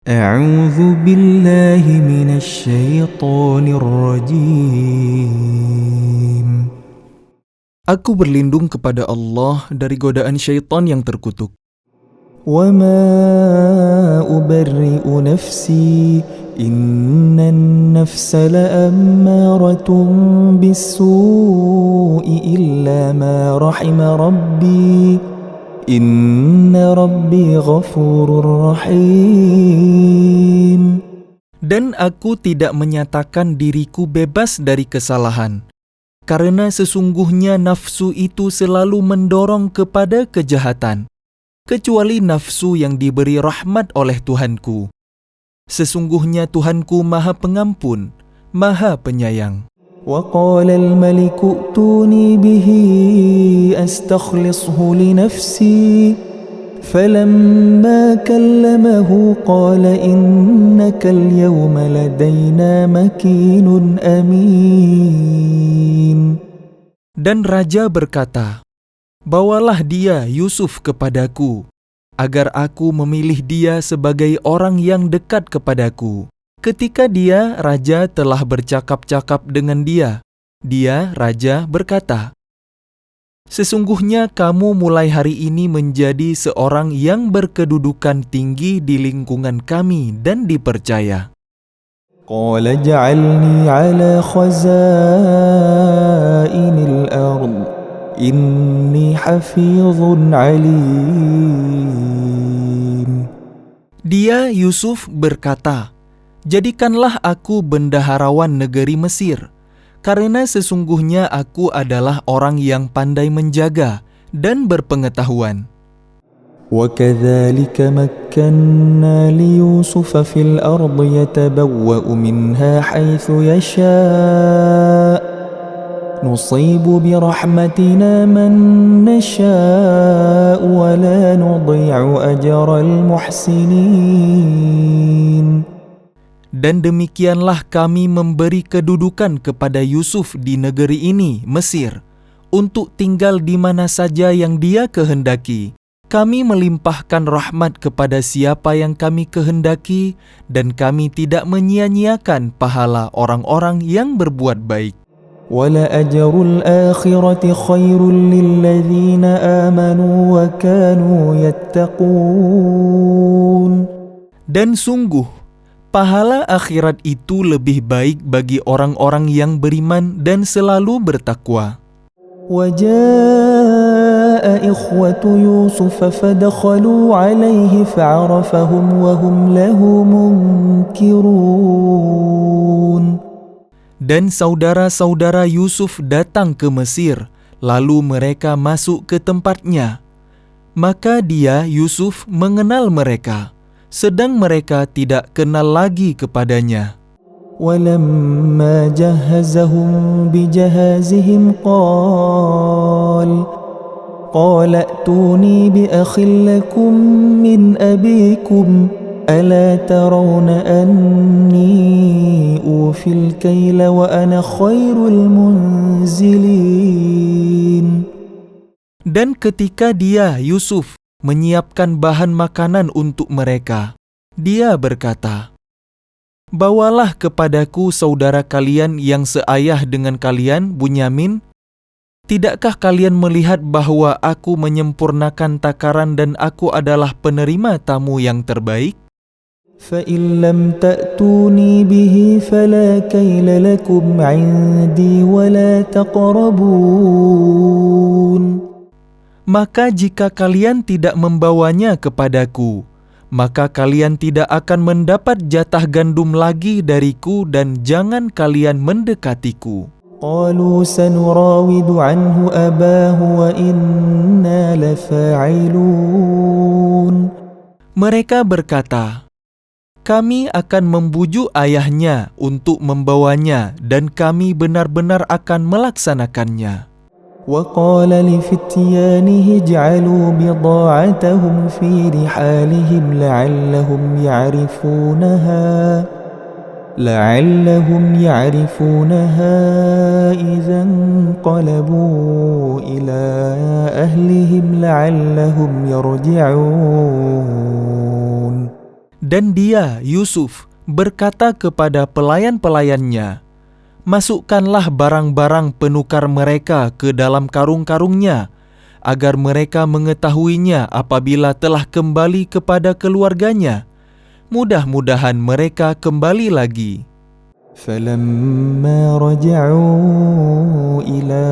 أعوذ بالله من الشيطان الرجيم. Aku berlindung kepada Allah dari godaan syaitan yang terkutuk. وما أبرئ نفسي إن النفس لأمارة بالسوء إلا ما رحم ربي Inna Rabbi ghafurur rahim. Dan aku tidak menyatakan diriku bebas dari kesalahan, karena sesungguhnya nafsu itu selalu mendorong kepada kejahatan, kecuali nafsu yang diberi rahmat oleh Tuhanku. Sesungguhnya Tuhanku Maha Pengampun, Maha Penyayang. وقال الملك ائتوني به أستخلصه لنفسي فلما كلمه قال إنك اليوم لدينا مكين أمين. Dan raja berkata, bawalah dia Yusuf kepadaku, agar aku memilih dia sebagai orang yang dekat kepadaku. Ketika dia, raja, telah bercakap-cakap dengan dia, raja, berkata, sesungguhnya kamu mulai hari ini menjadi seorang yang berkedudukan tinggi di lingkungan kami dan dipercaya. Qala ja'alni ala khazainil ard, inni hafizun alim. Dia, Yusuf, berkata, jadikanlah aku bendaharawan negeri Mesir, karena sesungguhnya aku adalah orang yang pandai menjaga dan berpengetahuan. وَكَذَلِكَ مَكَّنَّا لِيُوسُفَ فِي الْأَرْضِ يَتَبَوَّأُ مِنْهَا حَيْثُ يَشَاءُ نُصِيبُ بِرَحْمَتِنَا مَن نَّشَاءُ وَلَا نُضِيعُ أَجْرَ الْمُحْسِنِينَ. Dan demikianlah kami memberi kedudukan kepada Yusuf di negeri ini, Mesir, untuk tinggal di mana saja yang dia kehendaki. Kami melimpahkan rahmat kepada siapa yang kami kehendaki, dan kami tidak menyia-nyiakan pahala orang-orang yang berbuat baik. وَلَأَجْرُ الْآخِرَةِ خَيْرٌ لِلَّذِينَ آمَنُوا وَكَانُوا يَتَّقُونَ. Dan sungguh, pahala akhirat itu lebih baik bagi orang-orang yang beriman dan selalu bertakwa. وَجَاءَ إِخْوَةُ يُوسُفَ فَدَخَلُوا عَلَيْهِ فَعَرَفَهُمْ وَهُمْ لَهُ مُنْكِرُونَ. Dan saudara-saudara Yusuf datang ke Mesir, lalu mereka masuk ke tempatnya. Maka dia, Yusuf, mengenal mereka, sedang mereka tidak kenal lagi kepadanya. وَلَمَّا جَهَّزَهُم بِجَهَازِهِمْ قَالَ ائْتُونِي بِأَخٍ لَّكُم مِّنْ أَبِيكُمْ أَلَا تَرَوْنَ أَنِّي أُوفِي الْكَيْلَ وَأَنَا خَيْرُ الْمُنزِلِينَ. Dan ketika dia, Yusuf, menyiapkan bahan makanan untuk mereka, dia berkata, bawalah kepadaku saudara kalian yang seayah dengan kalian, Bunyamin. Tidakkah kalian melihat bahwa aku menyempurnakan takaran dan aku adalah penerima tamu yang terbaik? فَإِن لَّمْ تَأْتُونِي بِهِ فَلَا كَيْلَ لَكُمْ عِندِي وَلَا تَقْرَبُونَ. Maka jika kalian tidak membawanya kepadaku, maka kalian tidak akan mendapat jatah gandum lagi dariku dan jangan kalian mendekatiku. قَالُوا سَنُرَاوِدُ عَنْهُ أَبَاهُ وَإِنَّا لَفَاعِلُونَ. Mereka berkata, kami akan membujuk ayahnya untuk membawanya dan kami benar-benar akan melaksanakannya. وَقَالَ لِفِتْيَانِهِ اجْعَلُوا بِضَاعَتَهُمْ فِي رِحَالِهِمْ لَعَلَّهُمْ يَعْرِفُونَهَا إِذَا انقَلَبُوا إِلَى أَهْلِهِمْ لَعَلَّهُمْ يَرْجِعُونَ. Dan dia, Yusuf, berkata kepada pelayan-pelayannya, "Masukkanlah barang-barang penukar mereka ke dalam karung-karungnya, agar mereka mengetahuinya apabila telah kembali kepada keluarganya. Mudah-mudahan mereka kembali lagi." فلما رجعوا إلى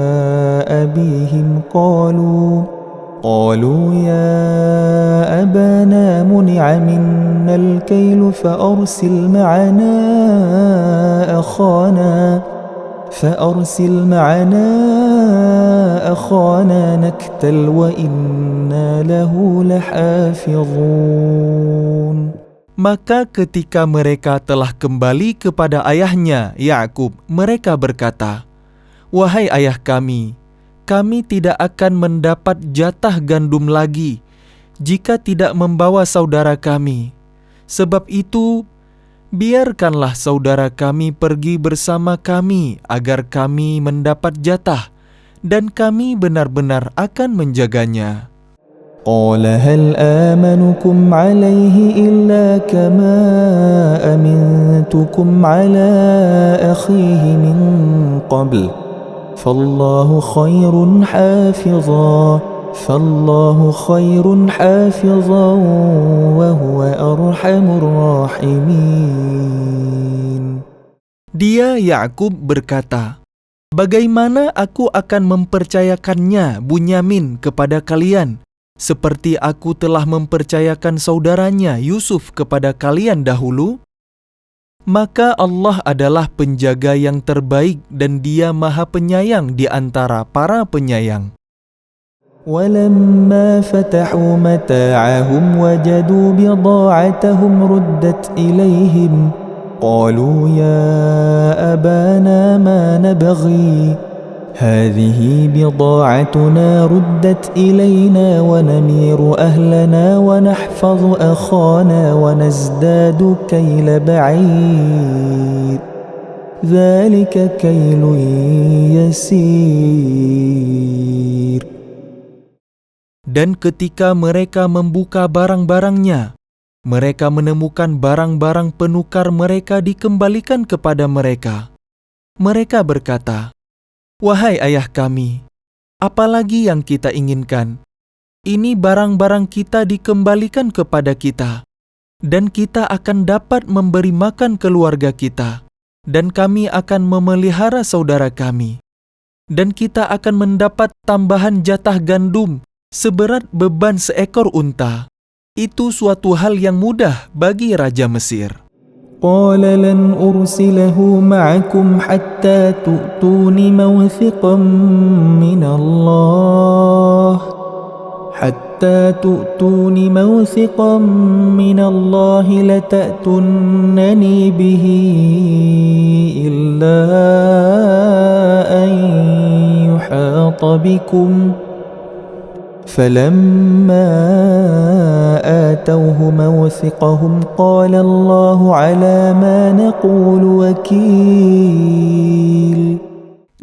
أبيهم قالوا يا أبانا منع منا الكيل فأرسل معنا أخانا نكتل وإنا له لحافظون. Maka ketika mereka telah kembali kepada ayahnya, Yakub, mereka berkata, "Wahai ayah kami tidak akan mendapat jatah gandum lagi jika tidak membawa saudara kami. Sebab itu, biarkanlah saudara kami pergi bersama kami agar kami mendapat jatah, dan kami benar-benar akan menjaganya." قال هل آمنكم عليه إلا كما أمنتكم على أخيه من قبل فالله خير حافظا وهو أرحم الراحمين. Dia, Yakub, berkata, "Bagaimana aku akan mempercayakannya, Bunyamin, kepada kalian, seperti aku telah mempercayakan saudaranya Yusuf kepada kalian dahulu? Maka Allah adalah penjaga yang terbaik dan Dia Maha Penyayang di antara para penyayang." ولما فتحوا متاعهم وجدوا بضاعتهم ردت إليهم قالوا يا أبانا ما نبغي هذه بضاعتنا ردت إلينا ونمير أهلنا ونحفظ أخانا ونزداد كيل بعير ذلك كيل يسير. Dan ketika mereka membuka barang-barangnya, mereka menemukan barang-barang penukar mereka dikembalikan kepada mereka. Mereka berkata, "Wahai ayah kami, apalagi yang kita inginkan? Ini barang-barang kita dikembalikan kepada kita, dan kita akan dapat memberi makan keluarga kita, dan kami akan memelihara saudara kami, dan kita akan mendapat tambahan jatah gandum seberat beban seekor unta. Itu suatu hal yang mudah bagi Raja Mesir." قال لن أرسله معكم حتى تؤتون موثقا من الله لتأتونني به إلا أن يحاط بكم فلما آتوه موثقهم قال الله على ما نقول وكيل.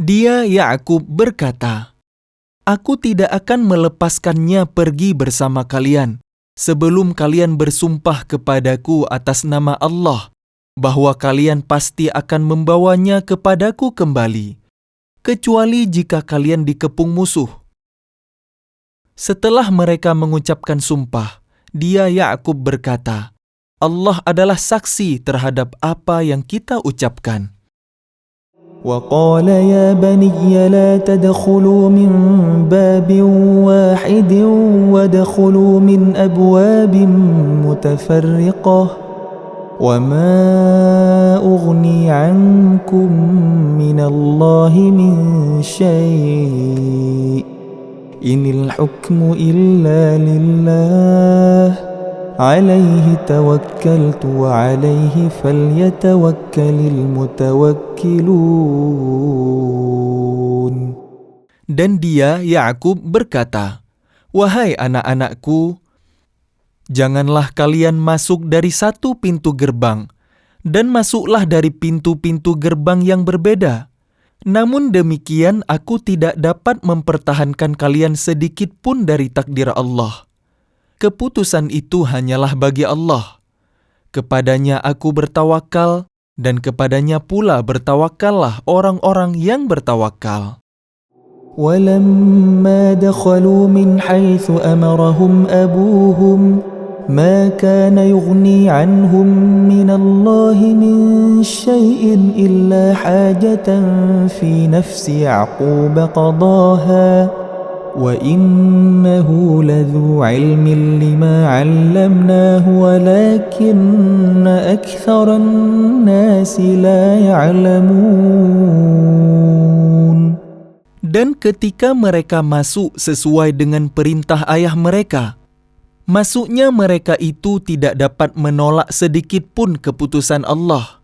Dia, Yakub, berkata, "Aku tidak akan melepaskannya pergi bersama kalian sebelum kalian bersumpah kepadaku atas nama Allah bahwa kalian pasti akan membawanya kepadaku kembali, kecuali jika kalian dikepung musuh." Setelah mereka mengucapkan sumpah, dia, Yakub, berkata, "Allah adalah saksi terhadap apa yang kita ucapkan." وقال يا بني لا تدخلوا من باب واحد وادخلوا من أبواب متفرقة وما أغني عنكم من الله من شيء إن الحكم إلا لله عليه توكلت وعليه فليتوكل المتوكلون. Dan dia, Yakub, berkata, "Wahai anak-anakku, janganlah kalian masuk dari satu pintu gerbang, dan masuklah dari pintu-pintu gerbang yang berbeda. Namun demikian aku tidak dapat mempertahankan kalian sedikit pun dari takdir Allah. Keputusan itu hanyalah bagi Allah. Kepadanya aku bertawakal, dan kepadanya pula bertawakallah orang-orang yang bertawakal. ولما دخلوا من حيث أمرهم أبوهم ما كان يغني عنهم من الله من شيء إلا حاجة في نفس يعقوب قضاها وإنه لذو علم لما علمناه ولكن أكثر الناس لا يعلمون. Dan ketika mereka masuk sesuai dengan perintah ayah mereka, masuknya mereka itu tidak dapat menolak sedikit pun keputusan Allah.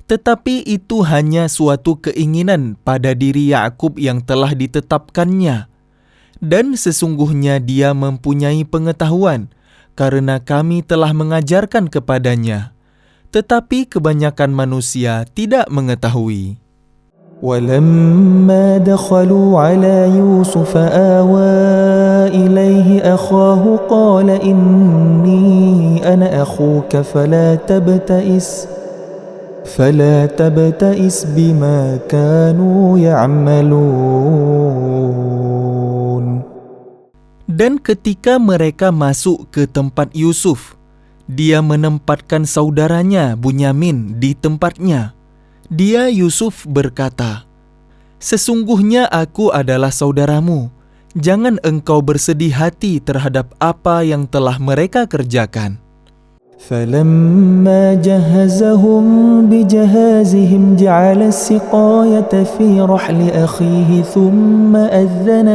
Tetapi itu hanya suatu keinginan pada diri Yakub yang telah ditetapkannya. Dan sesungguhnya dia mempunyai pengetahuan, karena kami telah mengajarkan kepadanya. Tetapi kebanyakan manusia tidak mengetahui. ولما دخلوا على يوسف آوى إليه أخاه قال إني أنا أخوك فلا تبتئس بما كانوا يعملون. Dan ketika mereka masuk ke tempat Yusuf, dia menempatkan saudaranya Bunyamin di tempatnya. Dia Yusuf berkata, "Sesungguhnya aku adalah saudaramu. Jangan engkau bersedih hati terhadap apa yang telah mereka kerjakan." فلما جهزهم بجهازهم جعل السقاية في رحل أخيه ثم أذن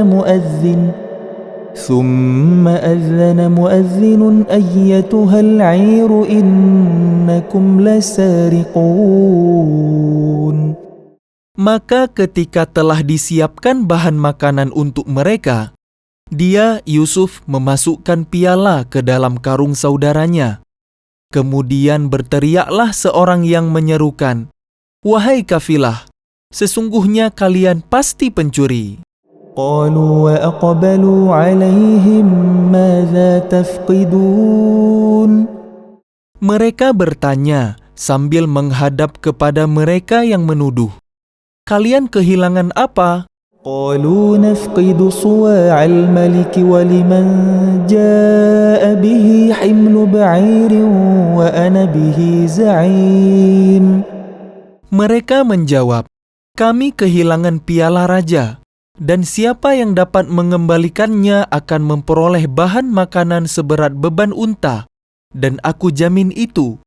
مؤذن أيتها العير إنكم لسارقون. Maka ketika telah disiapkan bahan makanan untuk mereka, dia, Yusuf, memasukkan piala ke dalam karung saudaranya. Kemudian berteriaklah seorang yang menyerukan, "Wahai kafilah, sesungguhnya kalian pasti pencuri." قالوا وأقبلوا عليهم ماذا تفقدون. Mereka bertanya sambil menghadap kepada mereka yang menuduh, "Kalian kehilangan apa?" قالوا نفقد صواع الملك ولمن جاء به حمل بعير وأنا به زعيم. Mereka menjawab, "Kami kehilangan piala raja, dan siapa yang dapat mengembalikannya akan memperoleh bahan makanan seberat beban unta, dan aku jamin itu."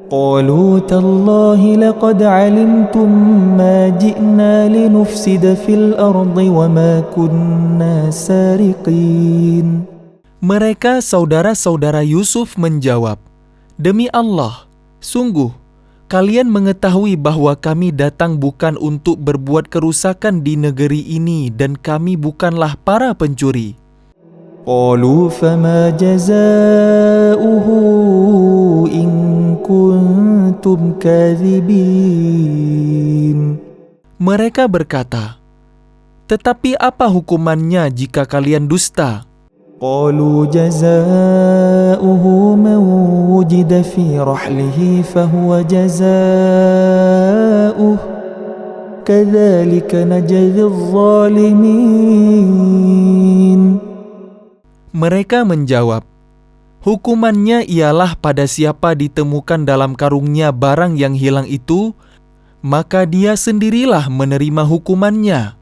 قالوا تالله لقد علمتم ما جئنا لنفسد في الأرض وما كنا سارقين. Mereka saudara-saudara Yusuf menjawab, "Demi Allah, sungguh kalian mengetahui bahwa kami datang bukan untuk berbuat kerusakan di negeri ini dan kami bukanlah para pencuri." قالوا فما جزاؤه إن كنتم كاذبين. Mereka berkata, "Tetapi apa hukumannya jika kalian dusta?" قالوا جزاؤه من وجد في رحله فهو جزاؤه كذلك نجزي الظالمين. Mereka menjawab, "Hukumannya ialah pada siapa ditemukan dalam karungnya barang yang hilang itu, maka dia sendirilah menerima hukumannya.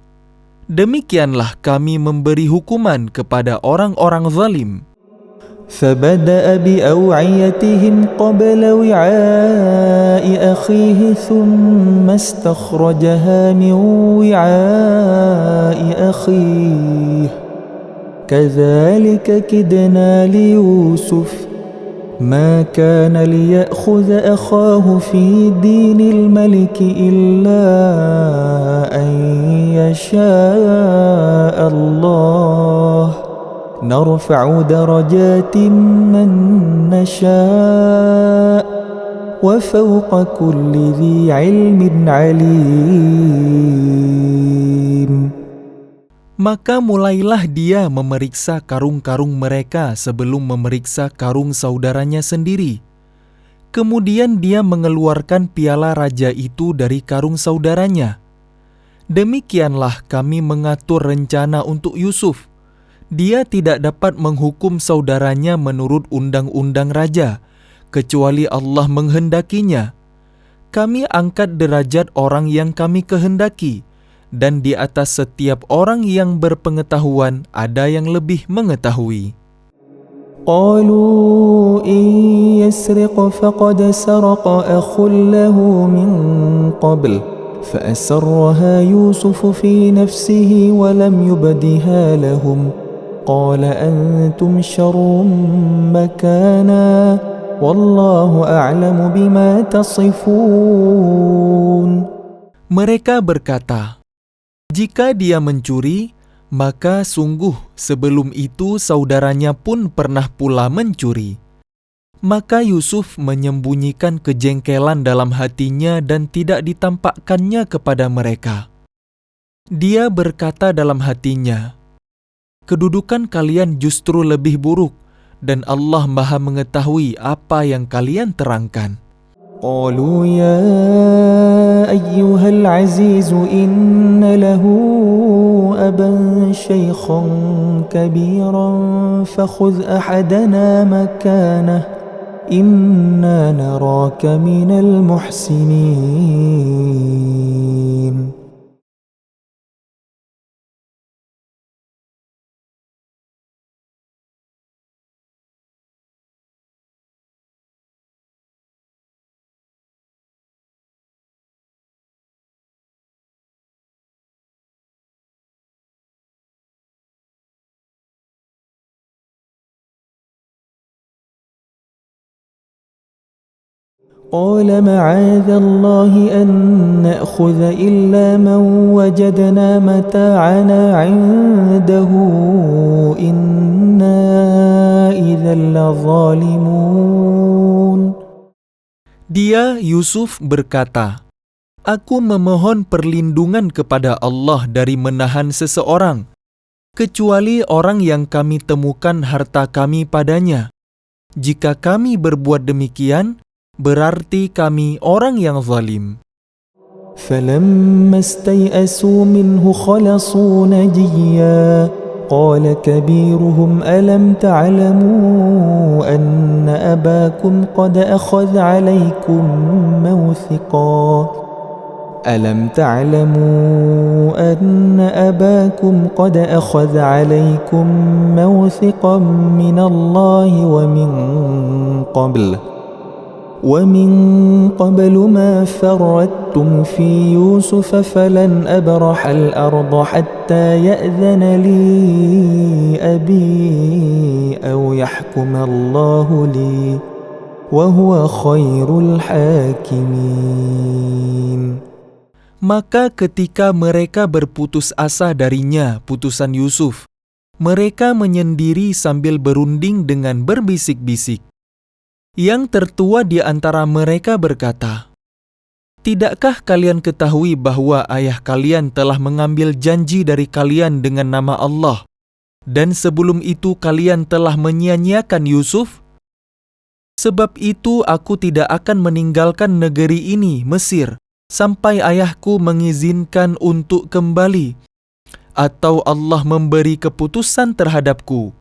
Demikianlah kami memberi hukuman kepada orang-orang zalim." فبدأ بأوعيتهم قبل وعاء أخيه ثم استخرجها من وعاء أخيه كذلك كدنا ليوسف ما كان ليأخذ أخاه في دين الملك إلا أن يشاء الله نرفع درجات من نشاء وفوق كل ذي علم عليم. Maka mulailah dia memeriksa karung-karung mereka sebelum memeriksa karung saudaranya sendiri. Kemudian dia mengeluarkan piala raja itu dari karung saudaranya. Demikianlah kami mengatur rencana untuk Yusuf. Dia tidak dapat menghukum saudaranya menurut undang-undang raja, kecuali Allah menghendakinya. Kami angkat derajat orang yang kami kehendaki, dan di atas setiap orang yang berpengetahuan ada yang lebih mengetahui. قالوا إن يسرق فقد سرق أخ له من قبل فأسرها يوسف في نفسه ولم يبدها لهم قال أنتم شر مكانا والله أعلم بما تصفون. Mereka berkata, jika dia mencuri, maka sungguh sebelum itu saudaranya pun pernah pula mencuri. Maka Yusuf menyembunyikan kejengkelan dalam hatinya dan tidak ditampakkannya kepada mereka. Dia berkata dalam hatinya, kedudukan kalian justru lebih buruk, dan Allah Maha mengetahui apa yang kalian terangkan. قالوا يا أيها العزيز إن له أبا شيخا كبيرا فخذ أحدنا مكانه إنا نراك من المحسنين. قال معاذ الله أن نأخذ إلا من وجدنا متاعنا عنده إنا إذا لظالمون. Dia, Yusuf, berkata, aku memohon perlindungan kepada Allah dari menahan seseorang, kecuali orang yang kami temukan harta kami padanya. Jika kami berbuat demikian, berarti kami orang yang zalim. فلما استيئسوا منه خلصوا نجيا قال كبيرهم ألم تعلموا أن أباكم قد أخذ عليكم موثقا من الله ومن قبل ما فرطتم في يوسف فلن أبرح الأرض حتى يأذن لي أبي أو يحكم الله لي وهو خير الحاكمين. Maka ketika mereka berputus asa darinya, putusan Yusuf, mereka menyendiri sambil berunding dengan berbisik-bisik. Yang tertua di antara mereka berkata, tidakkah kalian ketahui bahwa ayah kalian telah mengambil janji dari kalian dengan nama Allah, dan sebelum itu kalian telah menyia-nyiakan Yusuf? Sebab itu aku tidak akan meninggalkan negeri ini, Mesir, sampai ayahku mengizinkan untuk kembali, atau Allah memberi keputusan terhadapku,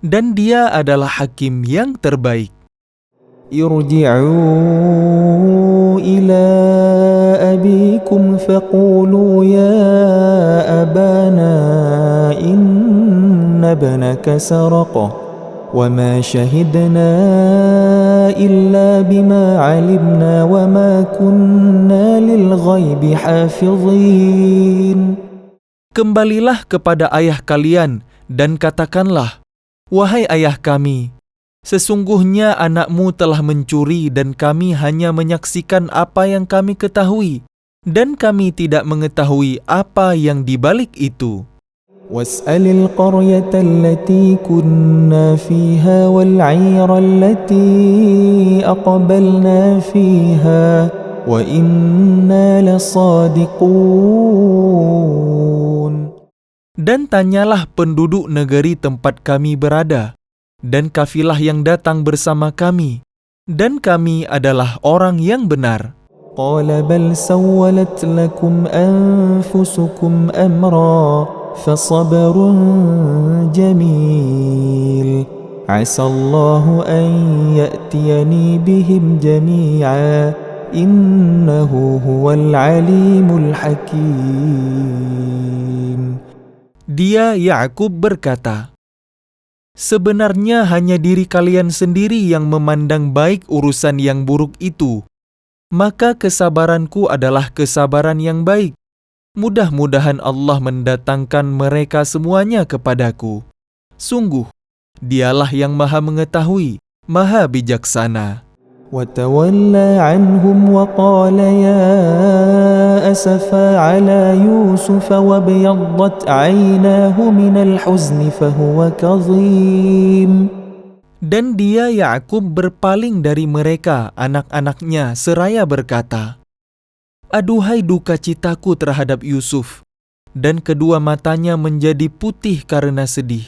dan Dia adalah hakim yang terbaik. ارجعوا إلى أبيكم فقولوا يا أبانا إن ابنك سرق وما شهدنا إلا بما علمنا وما كنا للغيب حافظين. Kembalilah kepada ayah kalian dan katakanlah, wahai ayah kami, sesungguhnya anakmu telah mencuri dan kami hanya menyaksikan apa yang kami ketahui, dan kami tidak mengetahui apa yang di balik itu. واسأل القرية التي كنا فيها والعير التي أقبلنا فيها وإنا لصادقون. Dan tanyalah penduduk negeri tempat kami berada, dan kafilah yang datang bersama kami, dan kami adalah orang yang benar. قال بل سولت لكم أنفسكم أمرا فصبر جميل عسى الله أن يأتيني بهم جميعا إنه هو العليم الحكيم. Dia Yakub berkata, sebenarnya hanya diri kalian sendiri yang memandang baik urusan yang buruk itu. Maka kesabaranku adalah kesabaran yang baik. Mudah-mudahan Allah mendatangkan mereka semuanya kepadaku. Sungguh, Dialah yang Maha Mengetahui, Maha Bijaksana. وتولى عنهم وقال يا أسفا على يوسف وابيضت عيناه من الحزن فهو كظيم. Dan dia Yakub berpaling dari mereka, anak-anaknya, seraya berkata, aduhai duka citaku terhadap Yusuf. Dan kedua matanya menjadi putih karena sedih.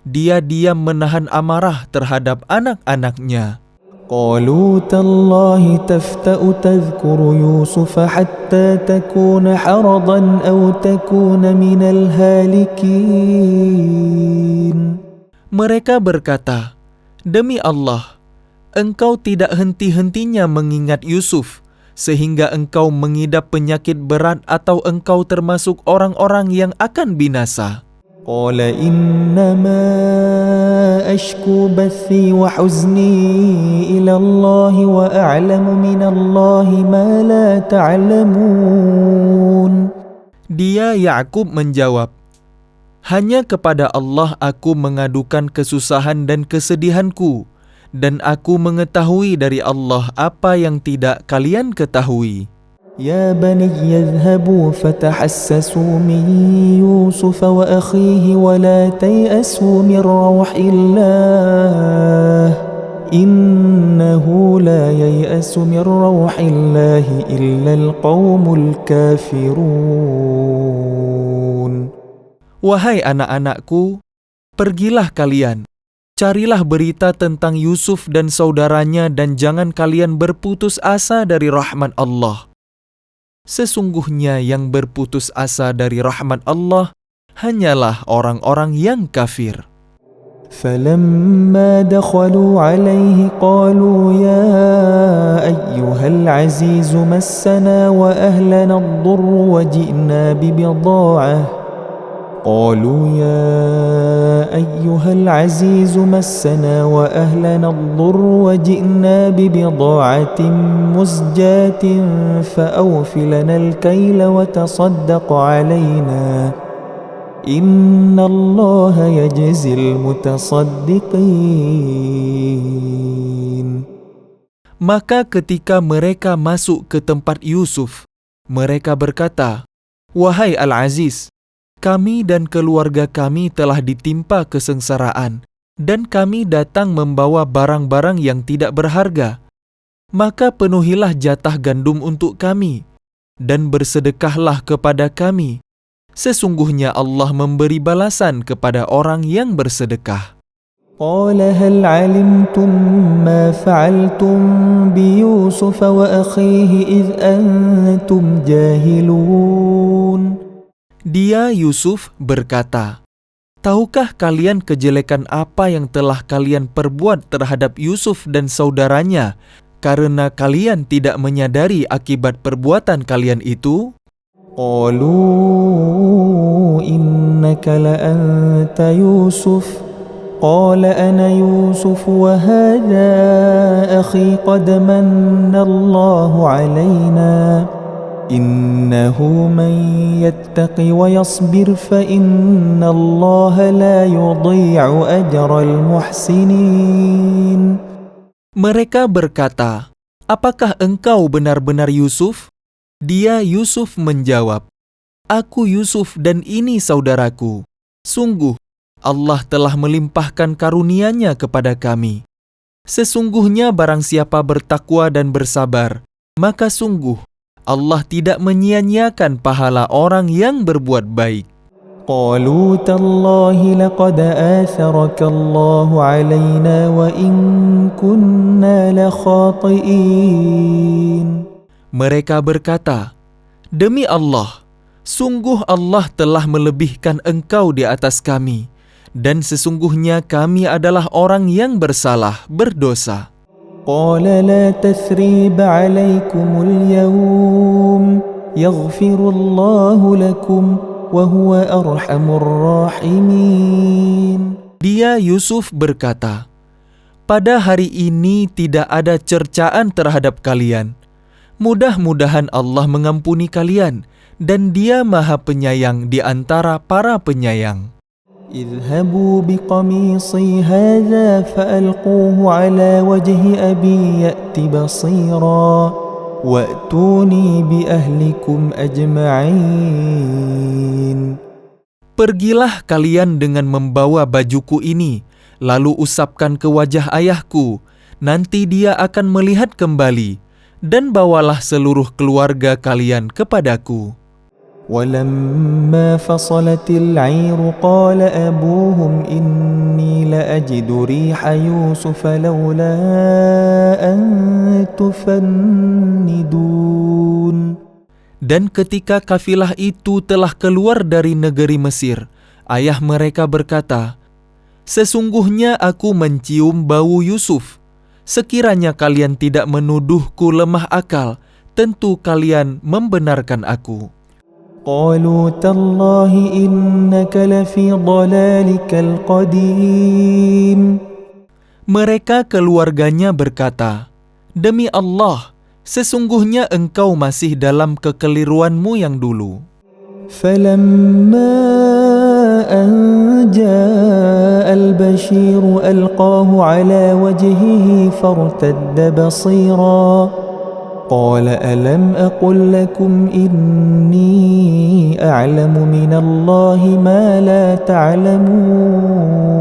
Dia diam menahan amarah terhadap anak-anaknya. قالوا تالله تفتأ تذكر يوسف حتى تكون حرضا أو تكون من الهالكين. Mereka berkata, demi Allah, engkau tidak henti-hentinya mengingat Yusuf, sehingga engkau mengidap penyakit berat atau engkau termasuk orang-orang yang akan binasa. قال إنما أشكو بثي وحزني إلى الله وأعلم من الله ما لا تعلمون. Dia Yakub menjawab, hanya kepada Allah aku mengadukan kesusahan dan kesedihanku, dan aku mengetahui dari Allah apa yang tidak kalian ketahui. يا بني اذهبوا فتحسسوا من يوسف وأخيه ولا تيأسوا من روح الله إنه لا ييأس من روح الله إلا القوم الكافرون. Wahai anak-anakku, pergilah kalian, carilah berita tentang Yusuf dan saudaranya dan jangan kalian berputus asa dari rahmat Allah. Sesungguhnya yang berputus asa dari rahmat Allah hanyalah orang-orang yang kafir. فلما دخلوا عليه قالوا يا أيها العزيز مسنا وأهلنا الضر وجئنا ببضاعة قالوا يا أيها العزيز مسنا وأهلنا الضر وجئنا ببضاعة مزجاة فأوف لنا الكيل وتصدق علينا إن الله يجزي المتصدقين. Maka ketika mereka masuk ke tempat Yusuf, mereka berkata, wahai Al-Aziz, kami dan keluarga kami telah ditimpa kesengsaraan, dan kami datang membawa barang-barang yang tidak berharga. Maka penuhilah jatah gandum untuk kami, dan bersedekahlah kepada kami. Sesungguhnya Allah memberi balasan kepada orang yang bersedekah. قال هل علمتم ما فعلتم بيوسف وأخيه إذ أنتم جاهلون. Dia Yusuf berkata, tahukah kalian kejelekan apa yang telah kalian perbuat terhadap Yusuf dan saudaranya karena kalian tidak menyadari akibat perbuatan kalian itu? قالوا إنك لأنت يوسف قال أنا يوسف وهذا أخي قد من الله علينا إنه من يتق ويصبر فإن الله لا يضيع أجر المحسنين. Mereka berkata, apakah engkau benar-benar Yusuf? Dia Yusuf menjawab, aku Yusuf dan ini saudaraku. Sungguh, Allah telah melimpahkan karunia-Nya kepada kami. Sesungguhnya barang siapa bertakwa dan bersabar, maka sungguh Allah tidak menyia-nyiakan pahala orang yang berbuat baik. قالوا تالله لقد آثرك الله علينا وإن كنا لخاطئين. Mereka berkata, "Demi Allah, sungguh Allah telah melebihkan engkau di atas kami, dan sesungguhnya kami adalah orang yang bersalah, berdosa." قال لا تثريب عليكم اليوم يغفر الله لكم وهو أرحم الراحمين. Dia Yusuf berkata, "Pada hari ini tidak ada cercaan terhadap kalian. Mudah-mudahan Allah mengampuni kalian, dan Dia Maha Penyayang di antara para penyayang." اذهبوا بقميصي هذا فألقوه على وجه أبي يأت بصيرا وأتوني بأهلكم أجمعين. Pergilah kalian dengan membawa bajuku ini, lalu usapkan ke wajah ayahku, nanti dia akan melihat kembali, dan bawalah seluruh keluarga kalian kepadaku. ولما فصلت العير قال أبوهم إني لأجد ريح يوسف لولا أن تفندون. Dan ketika kafilah itu telah keluar dari negeri Mesir, ayah mereka berkata, "Sesungguhnya aku mencium bau Yusuf. Sekiranya kalian tidak menuduhku lemah akal, tentu kalian membenarkan aku." قالوا تالله إنك لفي ضلالك القديم. Mereka keluarganya berkata, "Demi Allah, sesungguhnya engkau masih dalam kekeliruanmu yang dulu." فلما أن جاء البشير ألقاه على وجهه فارتد بصيرا قال ألم أقل لكم إني أعلم من الله ما لا تعلمون.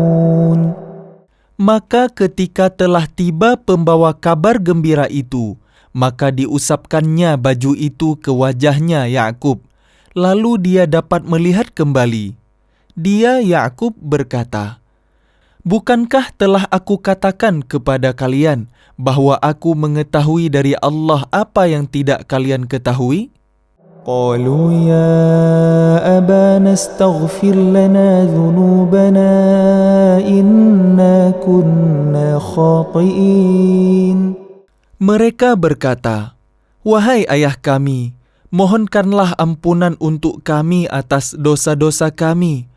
Maka ketika telah tiba pembawa kabar gembira itu, maka diusapkannya baju itu ke wajahnya Yakub, lalu dia dapat melihat kembali. Dia Yakub berkata, "Bukankah telah aku katakan kepada kalian bahwa aku mengetahui dari Allah apa yang tidak kalian ketahui?" قالوا يا أبانا استغفر لنا ذنوبنا إنا كنا خاطئين. Mereka berkata, "Wahai ayah kami, mohonkanlah ampunan untuk kami atas dosa-dosa kami.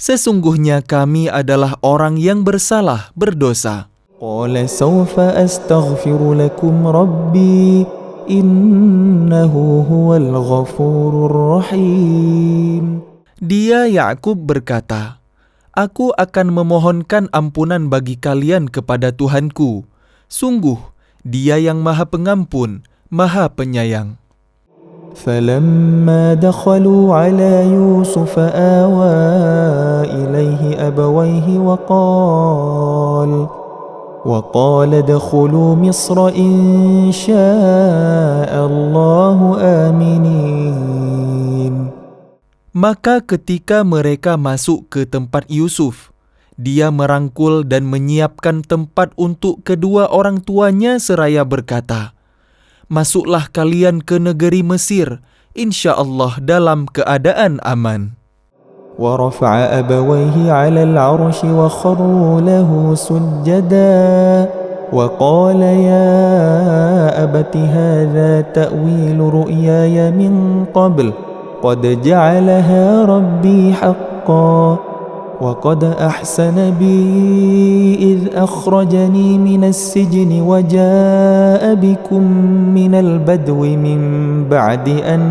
Sesungguhnya kami adalah orang yang bersalah, berdosa." قال سوف أستغفر لكم ربي إنه هو الغفور الرحيم. Dia Yakub berkata, "Aku akan memohonkan ampunan bagi kalian kepada Tuhanku. Sungguh, Dia yang Maha Pengampun, Maha Penyayang." فلما دخلوا على يوسف آوى إليه أبويه وقال ادخلوا مصر إن شاء الله آمنين. Maka ketika mereka masuk ke tempat Yusuf, dia merangkul dan menyiapkan tempat untuk kedua orang tuanya seraya berkata, "Masuklah kalian ke negeri Mesir, insya Allah dalam keadaan aman." ورفع أبويه على العرش وخروا له سجدا وقال يا أبت هذا تأويل رؤياي من قبل قد جعلها ربي حقا وقد أحسن بي إذ أخرجني من السجن وجاء بكم من البدو من بعد أن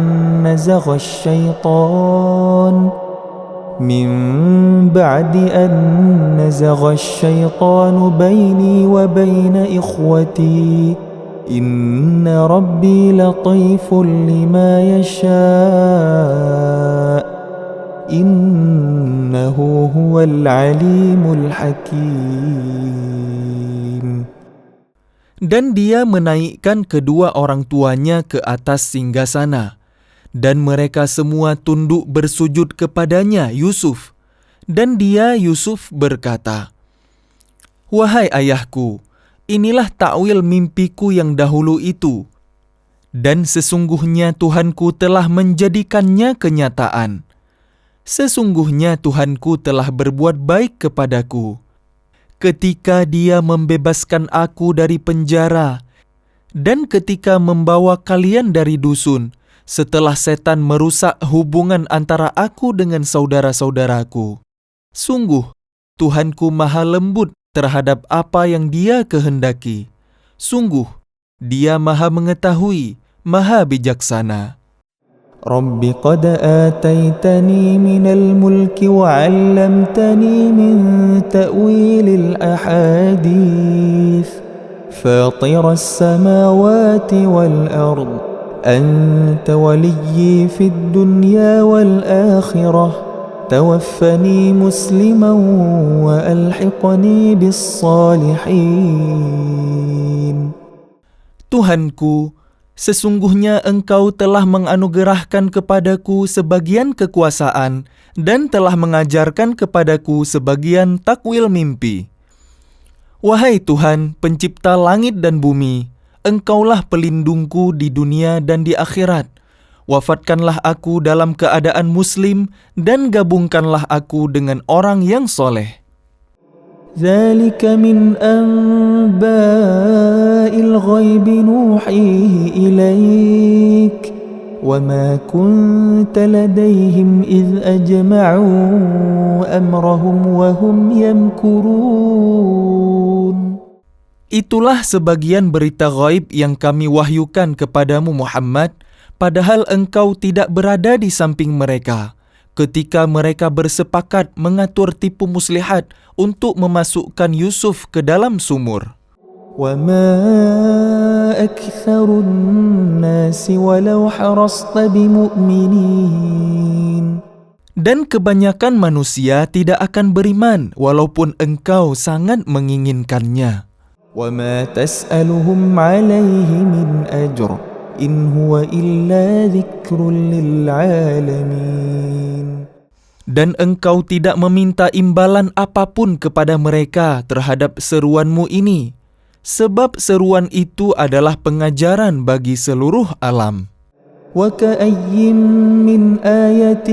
نزغ الشيطان بيني وبين إخوتي إن ربي لطيف لما يشاء إنه هو العليم الحكيم. Dan dia menaikkan kedua orang tuanya ke atas singgasana, Dan mereka semua tunduk bersujud kepadanya, Yusuf. Dan dia, Yusuf, berkata, "Wahai ayahku, inilah takwil mimpiku yang dahulu itu. Dan sesungguhnya Tuhanku telah menjadikannya kenyataan. Sesungguhnya Tuhanku telah berbuat baik kepadaku ketika Dia membebaskan aku dari penjara dan ketika membawa kalian dari dusun setelah setan merusak hubungan antara aku dengan saudara-saudaraku. Sungguh, Tuhanku maha lembut terhadap apa yang Dia kehendaki. Sungguh, Dia maha mengetahui, maha bijaksana." رب قد آتيتني من الملك وعلمتني من تأويل الأحاديث فاطر السماوات والأرض أنت وليي في الدنيا والآخرة توفني مسلما وألحقني بالصالحين. Tuhanku, sesungguhnya Engkau telah menganugerahkan kepadaku sebagian kekuasaan dan telah mengajarkan kepadaku sebagian takwil mimpi. Wahai Tuhan, pencipta langit dan bumi, Engkaulah pelindungku di dunia dan di akhirat. Wafatkanlah aku dalam keadaan muslim dan gabungkanlah aku dengan orang yang soleh. ذلك من أنباء الغيب نوحيه إليك وما كنت لديهم إذ أجمعوا أمرهم وهم يمكرون. Itulah sebagian berita ghaib yang kami wahyukan kepadamu Muhammad, padahal engkau tidak berada di samping mereka ketika mereka bersepakat mengatur tipu muslihat untuk memasukkan Yusuf ke dalam sumur. وَمَا أَكْثَرُ النَّاسِ وَلَوْ حَرَصْتَ بِمُؤْمِنِينَ. Dan kebanyakan manusia tidak akan beriman walaupun engkau sangat menginginkannya. وَمَا تَسْأَلُهُمْ عَلَيْهِ مِنْ أَجْرٍ إِنْ هُوَ إِلَّا ذِكْرٌ لِلْعَالَمِينَ. Dan engkau tidak meminta imbalan apapun kepada mereka terhadap seruanmu ini, sebab seruan itu adalah pengajaran bagi seluruh alam. وَكَأَيٍّ مِّنْ آيَةٍ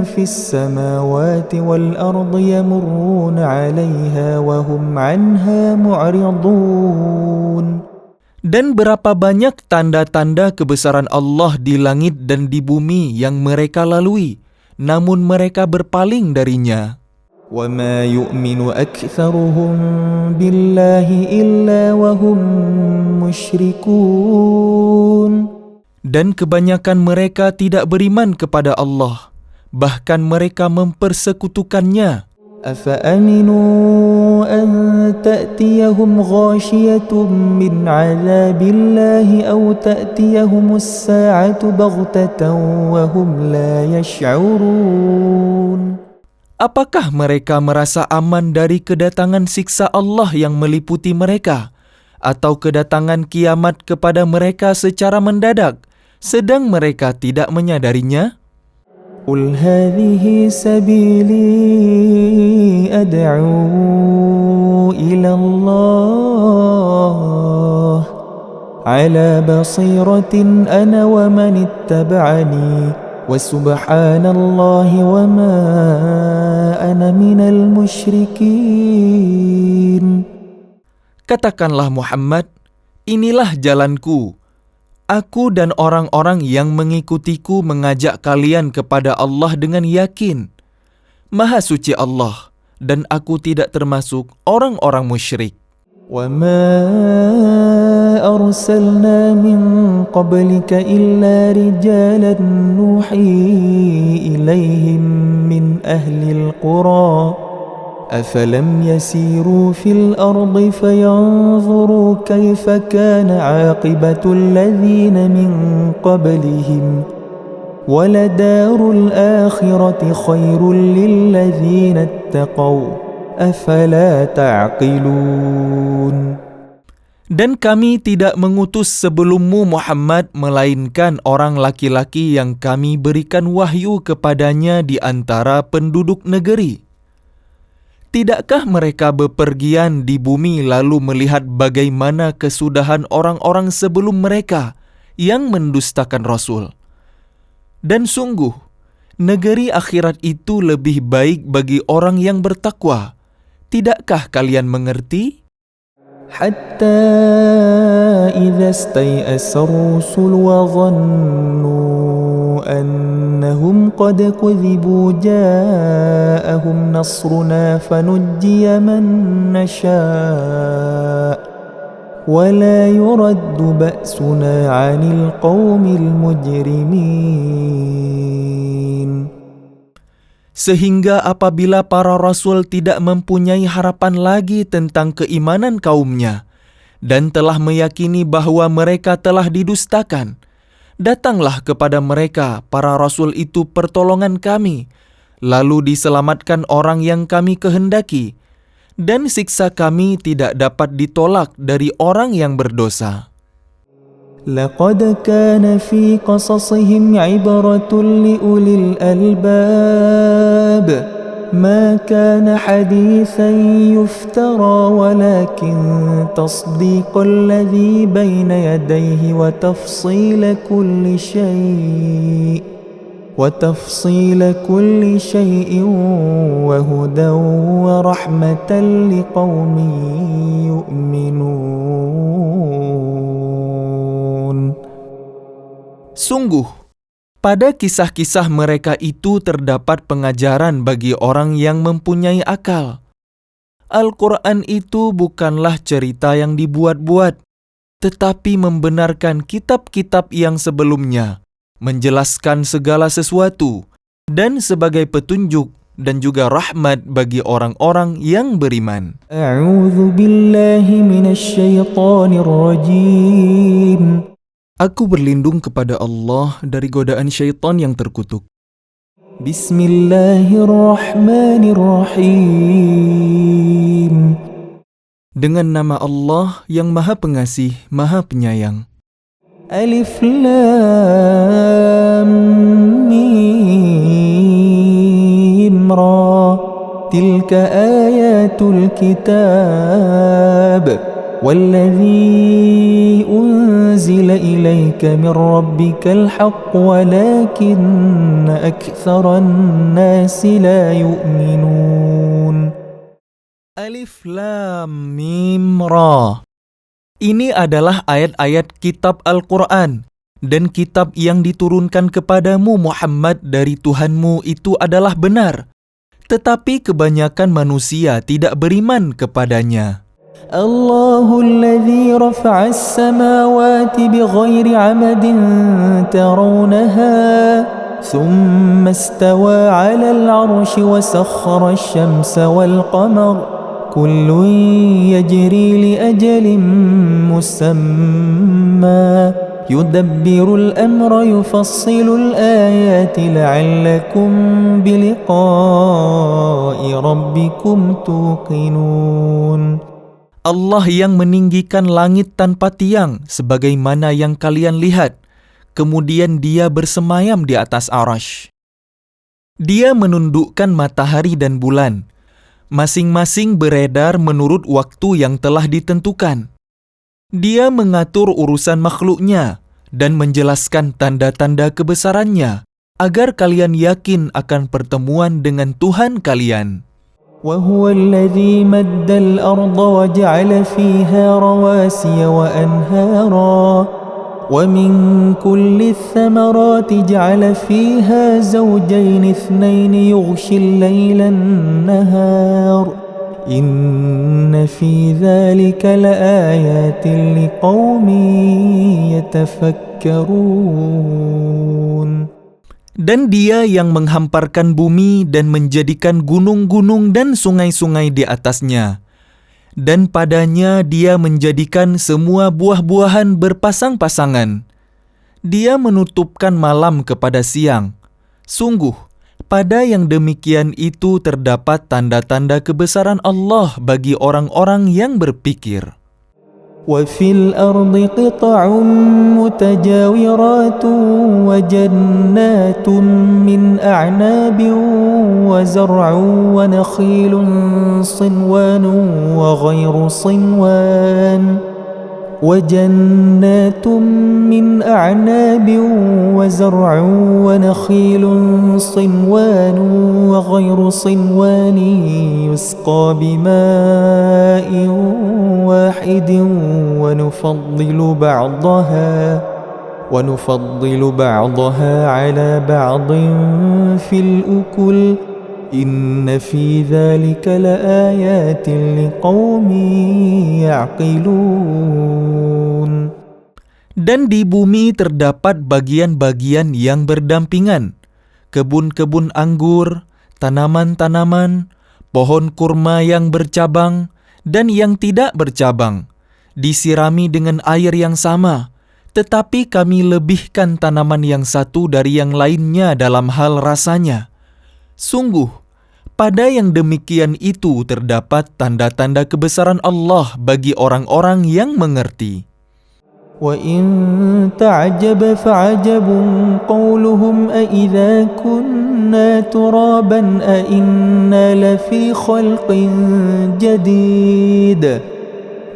فِي السَّمَاوَاتِ وَالْأَرْضِ يَمُرُّونَ عَلَيْهَا وَهُمْ عَنْهَا مُعْرِضُونَ. Dan berapa banyak tanda-tanda kebesaran Allah di langit dan di bumi yang mereka lalui, namun mereka berpaling darinya. وَمَا يُؤْمِنُ أَكْثَرُهُم بِاللَّهِ إِلَّا وَهُم مُشْرِكُونَ. Dan kebanyakan mereka tidak beriman kepada Allah, bahkan mereka mempersekutukannya. أَفَأَمِنُوا أَن تَأْتِيَهُمْ غَاشِيَةٌ مِّنْ عَذَابِ اللَّهِ أَوْ تَأْتِيَهُمُ السَّاعَةُ بَغْتَةً وَهُمْ لَا يَشْعُرُونَ. Apakah mereka merasa aman dari kedatangan siksa Allah yang meliputi mereka, atau kedatangan kiamat kepada mereka secara mendadak, sedang mereka tidak menyadarinya? قُلْ هَٰذِهِ سَبِيلِي أَدْعُو إِلَى اللَّهِ عَلَى بَصِيرَةٍ أَنَا وَمَنِ اتَّبَعَنِي وَسُبْحَانَ اللَّهِ وَمَا أَنَا مِنَ الْمُشْرِكِينَ. Katakanlah Muhammad, inilah jalanku. Aku dan orang-orang yang mengikutiku mengajak kalian kepada Allah dengan yakin. Maha suci Allah, dan aku tidak termasuk orang-orang musyrik. وَمَا أَرْسَلْنَا مِن قَبْلِكَ إِلَّا رِجَالًا نُّوحِي إِلَيْهِم مِّنْ أَهْلِ الْقُرَىٰ أَفَلَمْ يَسِيرُوا فِي الْأَرْضِ فَيَنظُرُوا كَيْفَ كَانَ عَاقِبَةُ الَّذِينَ مِن قَبْلِهِمْ وَلَدَارُ الْآخِرَةِ خَيْرٌ لِّلَّذِينَ اتَّقَوْا أَفَلَا تَعْقِلُونَ. Dan kami tidak mengutus sebelummu Muhammad melainkan orang laki-laki yang kami berikan wahyu kepadanya di antara penduduk negeri. Tidakkah mereka bepergian di bumi lalu melihat bagaimana kesudahan orang-orang sebelum mereka yang mendustakan Rasul? Dan sungguh, negeri akhirat itu lebih baik bagi orang yang bertakwa. Tidakkah kalian mengerti? حتى إذا استيأس الرسل وظنوا أنهم قد كذبوا جاءهم نصرنا فنجي من نشاء ولا يرد بأسنا عن القوم المجرمين. Sehingga apabila para rasul tidak mempunyai harapan lagi tentang keimanan kaumnya dan telah meyakini bahwa mereka telah didustakan, datanglah kepada mereka para rasul itu pertolongan kami, lalu diselamatkan orang yang kami kehendaki, dan siksa kami tidak dapat ditolak dari orang yang berdosa. لقد كان في قصصهم عبرة لأولي الألباب ما كان حديثا يفترى ولكن تصديق الذي بين يديه وتفصيل كل شيء وهدى ورحمة لقوم يؤمنون. Sungguh, pada kisah-kisah mereka itu terdapat pengajaran bagi orang yang mempunyai akal. Al-Quran itu bukanlah cerita yang dibuat-buat, tetapi membenarkan kitab-kitab yang sebelumnya, menjelaskan segala sesuatu, dan sebagai petunjuk dan juga rahmat bagi orang-orang yang beriman. A'udzu billahi minasy syaithanir rajim. Aku berlindung kepada Allah dari godaan syaitan yang terkutuk. Bismillahirrahmanirrahim. Dengan nama Allah yang Maha Pengasih, Maha Penyayang. Alif Lam Mim Ra. Tilka ayatul kitab. والذي أنزل إليك من ربك الحق ولكن أكثر الناس لا يؤمنون. Alif Lam Mim Ra. Ini adalah ayat-ayat kitab Al-Quran, dan kitab yang diturunkan kepadamu Muhammad dari Tuhanmu itu adalah benar, tetapi kebanyakan manusia tidak beriman kepadanya. الله الذي رفع السماوات بغير عمد ترونها ثم استوى على العرش وسخر الشمس والقمر كل يجري لأجل مسمى يدبر الأمر يفصل الآيات لعلكم بلقاء ربكم توقنون. Allah yang meninggikan langit tanpa tiang sebagaimana yang kalian lihat, kemudian Dia bersemayam di atas Arasy. Dia menundukkan matahari dan bulan, masing-masing beredar menurut waktu yang telah ditentukan. Dia mengatur urusan makhluknya dan menjelaskan tanda-tanda kebesarannya, agar kalian yakin akan pertemuan dengan Tuhan kalian. وهو الذي مد الأرض وجعل فيها رواسي وأنهارا ومن كل الثمرات جعل فيها زوجين اثنين يغشي الليل النهار إن في ذلك لآيات لقوم يتفكرون. Dan Dia yang menghamparkan bumi dan menjadikan gunung-gunung dan sungai-sungai di atasnya. Dan padanya Dia menjadikan semua buah-buahan berpasang-pasangan. Dia menutupkan malam kepada siang. Sungguh, pada yang demikian itu terdapat tanda-tanda kebesaran Allah bagi orang-orang yang berpikir. وفي الأرض قطع متجاورات وجنات من أعناب وزرع ونخيل صنوان وغير صنوان وجنات من أعناب وزرع ونخيل صنوان وغير صنوان يسقى بماء واحد ونفضل بعضها على بعض في الأكل إن في ذلك لآيات لقوم يعقلون. Dan di bumi terdapat bagian-bagian yang berdampingan, kebun-kebun anggur, tanaman-tanaman, pohon kurma yang bercabang dan yang tidak bercabang, disirami dengan air yang sama, tetapi kami lebihkan tanaman yang satu dari yang lainnya dalam hal rasanya. Sungguh, pada yang demikian itu terdapat tanda-tanda kebesaran Allah bagi orang-orang yang mengerti. وَإِن تَعْجَبْ فَعَجَبٌ قَوْلُهُمْ أَإِذَا كُنَّا تُرَابًا أَإِنَّا لَفِي خَلْقٍ جَدِيدٍ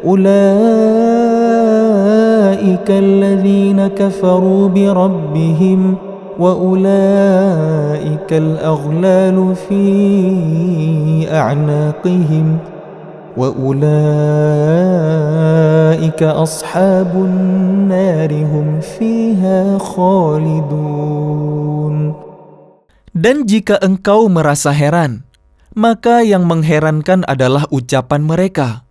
أُولَئِكَ الَّذِينَ كَفَرُوا بِرَبِّهِمْ وَأُولَئِكَ الْأَغْلَالُ فِي أَعْنَاقِهِمْ وَأُولَئِكَ أَصْحَابُ النَّارِ هُمْ فِيهَا خَالِدُونَ. Dan jika engkau merasa heran, maka yang mengherankan adalah ucapan mereka.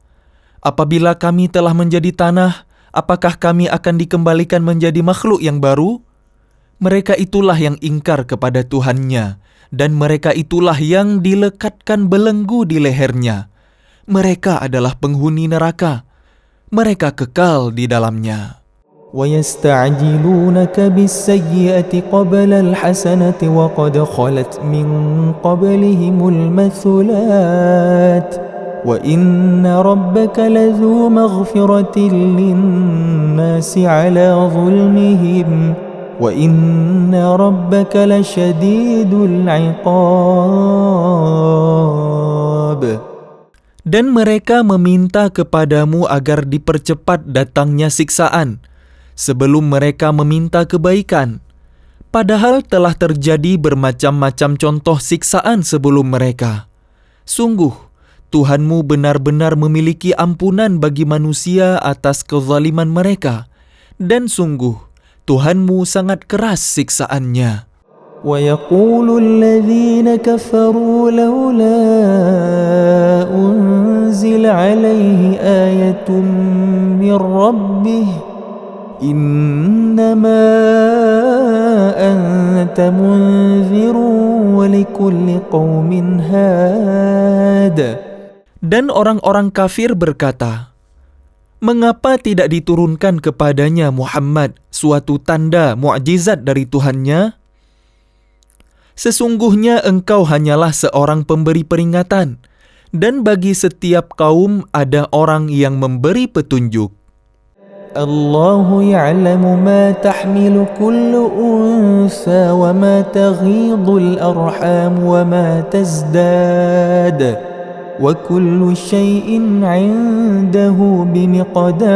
Apabila kami telah menjadi tanah, apakah kami akan dikembalikan menjadi makhluk yang baru? Mereka itulah yang ingkar kepada Tuhannya, dan mereka itulah yang dilekatkan belenggu di lehernya. Mereka adalah penghuni neraka. Mereka kekal di dalamnya. وَيَسْتَعْجِلُونَكَ بِالسَّيِّئَةِ قَبْلَ الْحَسَنَةِ وَقَدْ خَلَتْ مِنْ قَبْلِهِمُ الْمَثُلَاتُ وَإِنَّ رَبَّكَ لَذُو مَغْفِرَةٍ لِلنَّاسِ عَلَى ظُلْمِهِمْ وَإِنَّ رَبَّكَ لَشَدِيدُ الْعِقَابِ. Dan mereka meminta kepadamu agar dipercepat datangnya siksaan, sebelum mereka meminta kebaikan. Padahal telah terjadi bermacam-macam contoh siksaan sebelum mereka. Sungguh, Tuhanmu benar-benar memiliki ampunan bagi manusia atas kezaliman mereka, dan sungguh, Tuhanmu sangat keras siksaannya. وَيَقُولُ الَّذِينَ كَفَرُوا لَوْلَا أُنْزِلَ عَلَيْهِ آيَةٌ مِّن رَّبِّهِ إِنَّمَا أَنْتَ مُنذِرٌ وَلِكُلِّ قَوْمٍ هَادٍ. Dan orang-orang kafir berkata, mengapa tidak diturunkan kepadanya Muhammad suatu tanda mukjizat dari Tuhannya? Sesungguhnya engkau hanyalah seorang pemberi peringatan, dan bagi setiap kaum ada orang yang memberi petunjuk. Allahu ya'lamu ma tahmilu kullu unsa wa ma taghidul arham wa ma tazdad wa kullu shay'in 'indahu bimiqdar.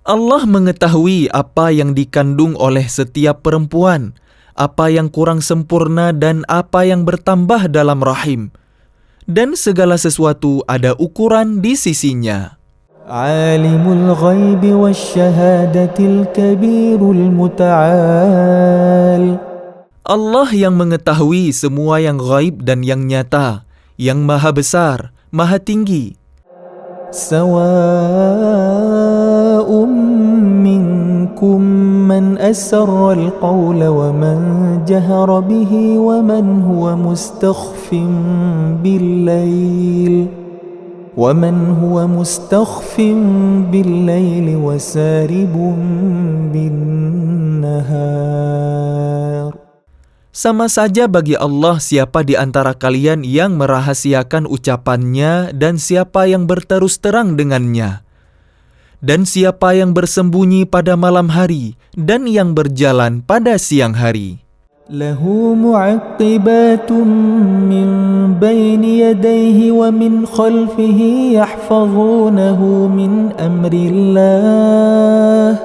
Allah mengetahui apa yang dikandung oleh setiap perempuan, apa yang kurang sempurna dan apa yang bertambah dalam rahim. Dan segala sesuatu ada ukuran di sisinya. Alimul ghaibi wasyahadatil kabirul muta'al. Allah yang mengetahui semua yang ghaib dan yang nyata, yang maha besar, maha tinggi. Sawa'un minkum man asarra al-qawla wa man jahara bihi wa man huwa mustakhfin bil-layli wa saribun bin-nahar. Sama saja bagi Allah siapa di antara kalian yang merahasiakan ucapannya dan siapa yang berterus terang dengannya, Dan siapa yang bersembunyi pada malam hari dan yang berjalan pada siang hari. له معقبات من بين يديه ومن خلفه يحفظونه من أمر الله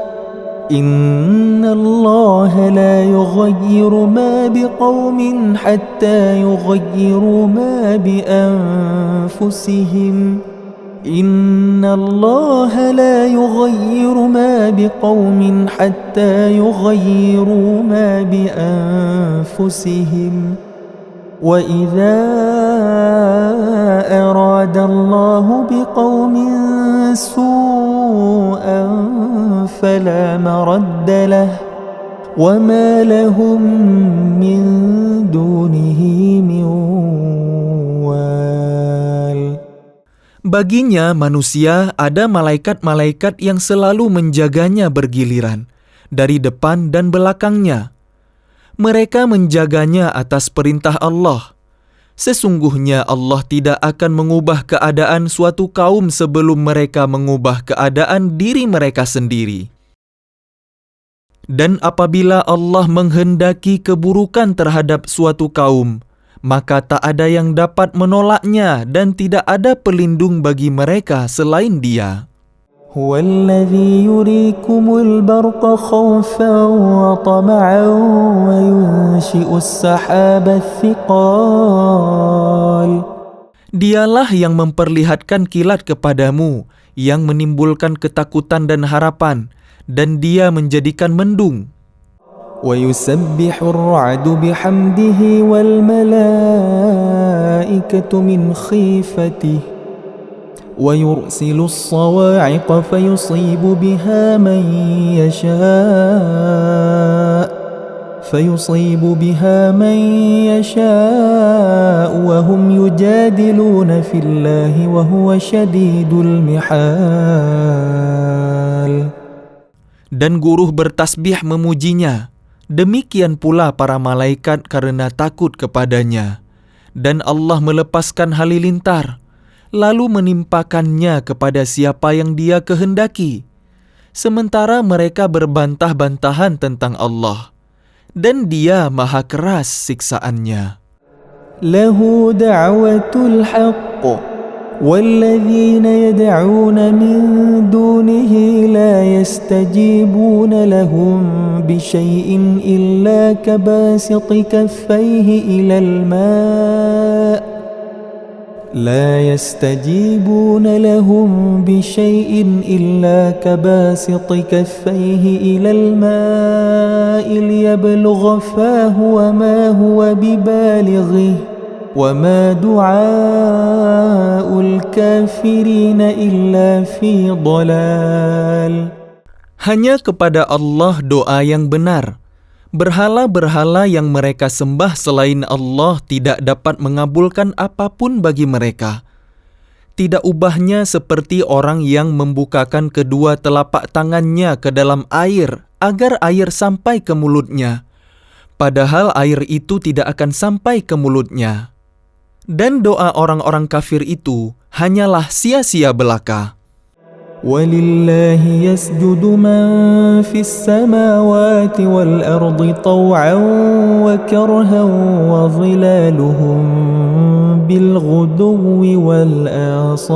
إن الله لا يغير ما بقوم حتى يغيروا ما بأنفسهم إن الله لا يغير ما بقوم حتى يغيروا ما بأنفسهم وإذا أراد الله بقوم سوءا فلا مرد له وما لهم من دونه من وال. Baginya manusia ada malaikat-malaikat yang selalu menjaganya bergiliran, dari depan dan belakangnya. Mereka menjaganya atas perintah Allah. Sesungguhnya Allah tidak akan mengubah keadaan suatu kaum sebelum mereka mengubah keadaan diri mereka sendiri. Dan apabila Allah menghendaki keburukan terhadap suatu kaum, maka tak ada yang dapat menolaknya dan tidak ada pelindung bagi mereka selain Dia. هو الذي يريكم البرق خوفا وطمعا وينشئ السحاب الثقال. Dialah yang memperlihatkan kilat kepadamu, yang menimbulkan ketakutan dan harapan, dan Dia menjadikan mendung. ويسبح الرعد بحمده والملائكة من خيفته ويرسل الصواعق فيصيب بها من يشاء وهم يجادلون في الله وهو شديد المحال. Dan guruh bertasbih memujinya. Demikian pula para malaikat karena takut kepadanya. Dan Allah melepaskan halilintar, lalu menimpakannya kepada siapa yang Dia kehendaki. Sementara mereka berbantah-bantahan tentang Allah. Dan Dia maha keras siksaannya. Lahu da'watul haqq والذين يدعون من دونه لا يستجيبون لهم بشيء إلا كباسط كفيه إلى الماء ليبلغ فاه وما هو ببالغه وما دعاء الكافرين إلا في ضلال. Hanya kepada Allah doa yang benar. Berhala-berhala yang mereka sembah selain Allah tidak dapat mengabulkan apapun bagi mereka. Tidak ubahnya seperti orang yang membukakan kedua telapak tangannya ke dalam air agar air sampai ke mulutnya. Padahal air itu tidak akan sampai ke mulutnya. Dan doa orang-orang kafir itu hanyalah sia-sia belaka. وَلِلَّهِ يَسْجُدُ مَنْ فِي السَّمَاوَاتِ وَالْأَرْضِ طَوْعًا وَكَرْهًا وَظِلَالُهُمْ بِالْغُدُوِّ وَالْآصَالِ.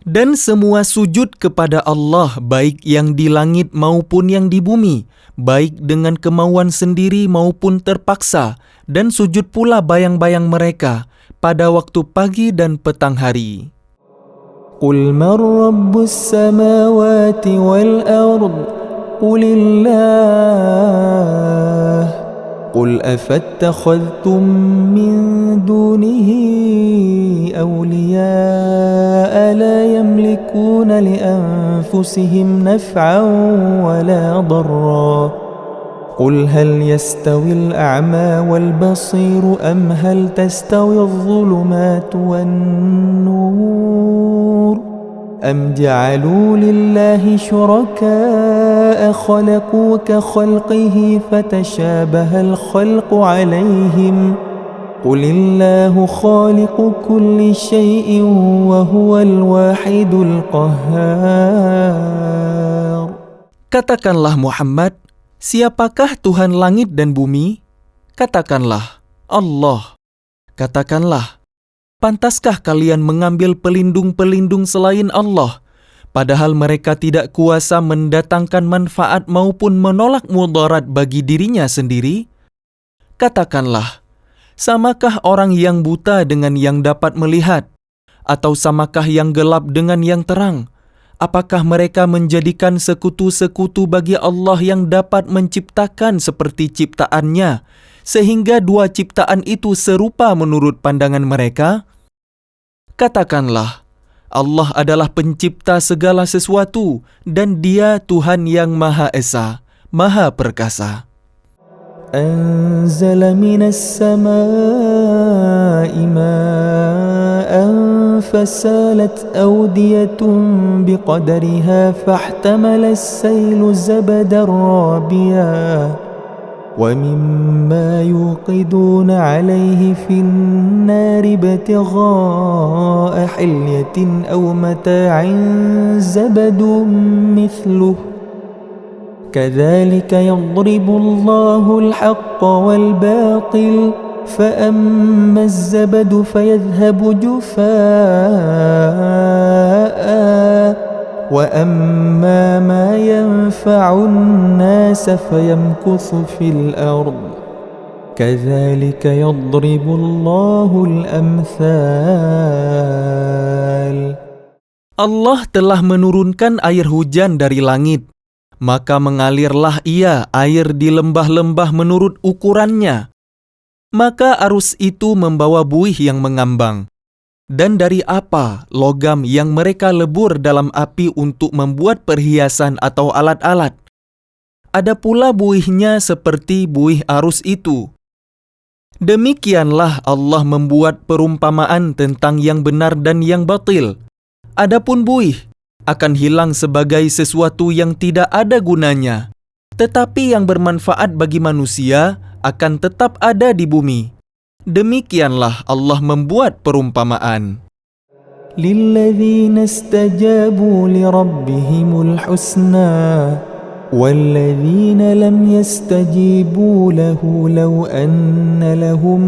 Dan semua sujud kepada Allah, baik yang di langit maupun yang di bumi, baik dengan kemauan sendiri maupun terpaksa, dan sujud pula bayang-bayang mereka pada waktu pagi dan petang hari. قُلْ مَنْ رَبُّ السَّمَاوَاتِ وَالْأَرْضِ قُلِ اللَّهُ قُلْ أَفَاتَّخَذْتُمْ مِنْ دُونِهِ أَوْلِيَاءَ لَا يَمْلِكُونَ لِأَنفُسِهِمْ نَفْعًا وَلَا ضَرًّا قُلْ هَلْ يَسْتَوِي الْأَعْمَى وَالْبَصِيرُ أَمْ هَلْ تَسْتَوِي الظُّلُمَاتُ وَالنُّورُ أَمْ جَعَلُوا لِلَّهِ شُرَكَاءَ خَلَقُوا كَخَلْقِهِ فَتَشَابَهَ الْخَلْقُ عَلَيْهِمْ قل الله خالق كل شيء وهو الواحد القهار. Katakanlah Muhammad, siapakah Tuhan langit dan bumi? Katakanlah, Allah. Katakanlah, pantaskah kalian mengambil pelindung-pelindung selain Allah, padahal mereka tidak kuasa mendatangkan manfaat maupun menolak mudarat bagi dirinya sendiri? Katakanlah, samakah orang yang buta dengan yang dapat melihat? Atau samakah yang gelap dengan yang terang? Apakah mereka menjadikan sekutu-sekutu bagi Allah yang dapat menciptakan seperti ciptaannya, sehingga dua ciptaan itu serupa menurut pandangan mereka? Katakanlah, Allah adalah pencipta segala sesuatu dan Dia Tuhan yang Maha Esa, Maha Perkasa. أنزل من السماء ماء فسالت أودية بقدرها فاحتمل السيل زبدا رابيا ومما يوقدون عليه في النار ابتغاء حلية أو متاع زبد مثله كذلك يضرب الله الحق والباطل فأما الزبد فيذهب جفاء وأما ما ينفع الناس فيمكث في الأرض كذلك يضرب الله الأمثال. Allah telah menurunkan air hujan dari langit. Maka mengalirlah ia air di lembah-lembah menurut ukurannya. Maka arus itu membawa buih yang mengambang. Dan dari apa logam yang mereka lebur dalam api untuk membuat perhiasan atau alat-alat? Ada pula buihnya seperti buih arus itu. Demikianlah Allah membuat perumpamaan tentang yang benar dan yang batil. Adapun buih akan hilang sebagai sesuatu yang tidak ada gunanya, tetapi yang bermanfaat bagi manusia akan tetap ada di bumi. Demikianlah Allah membuat perumpamaan. للذين استجابوا لربهم الحسنى والذين لم يستجيبوا له لو أن لهم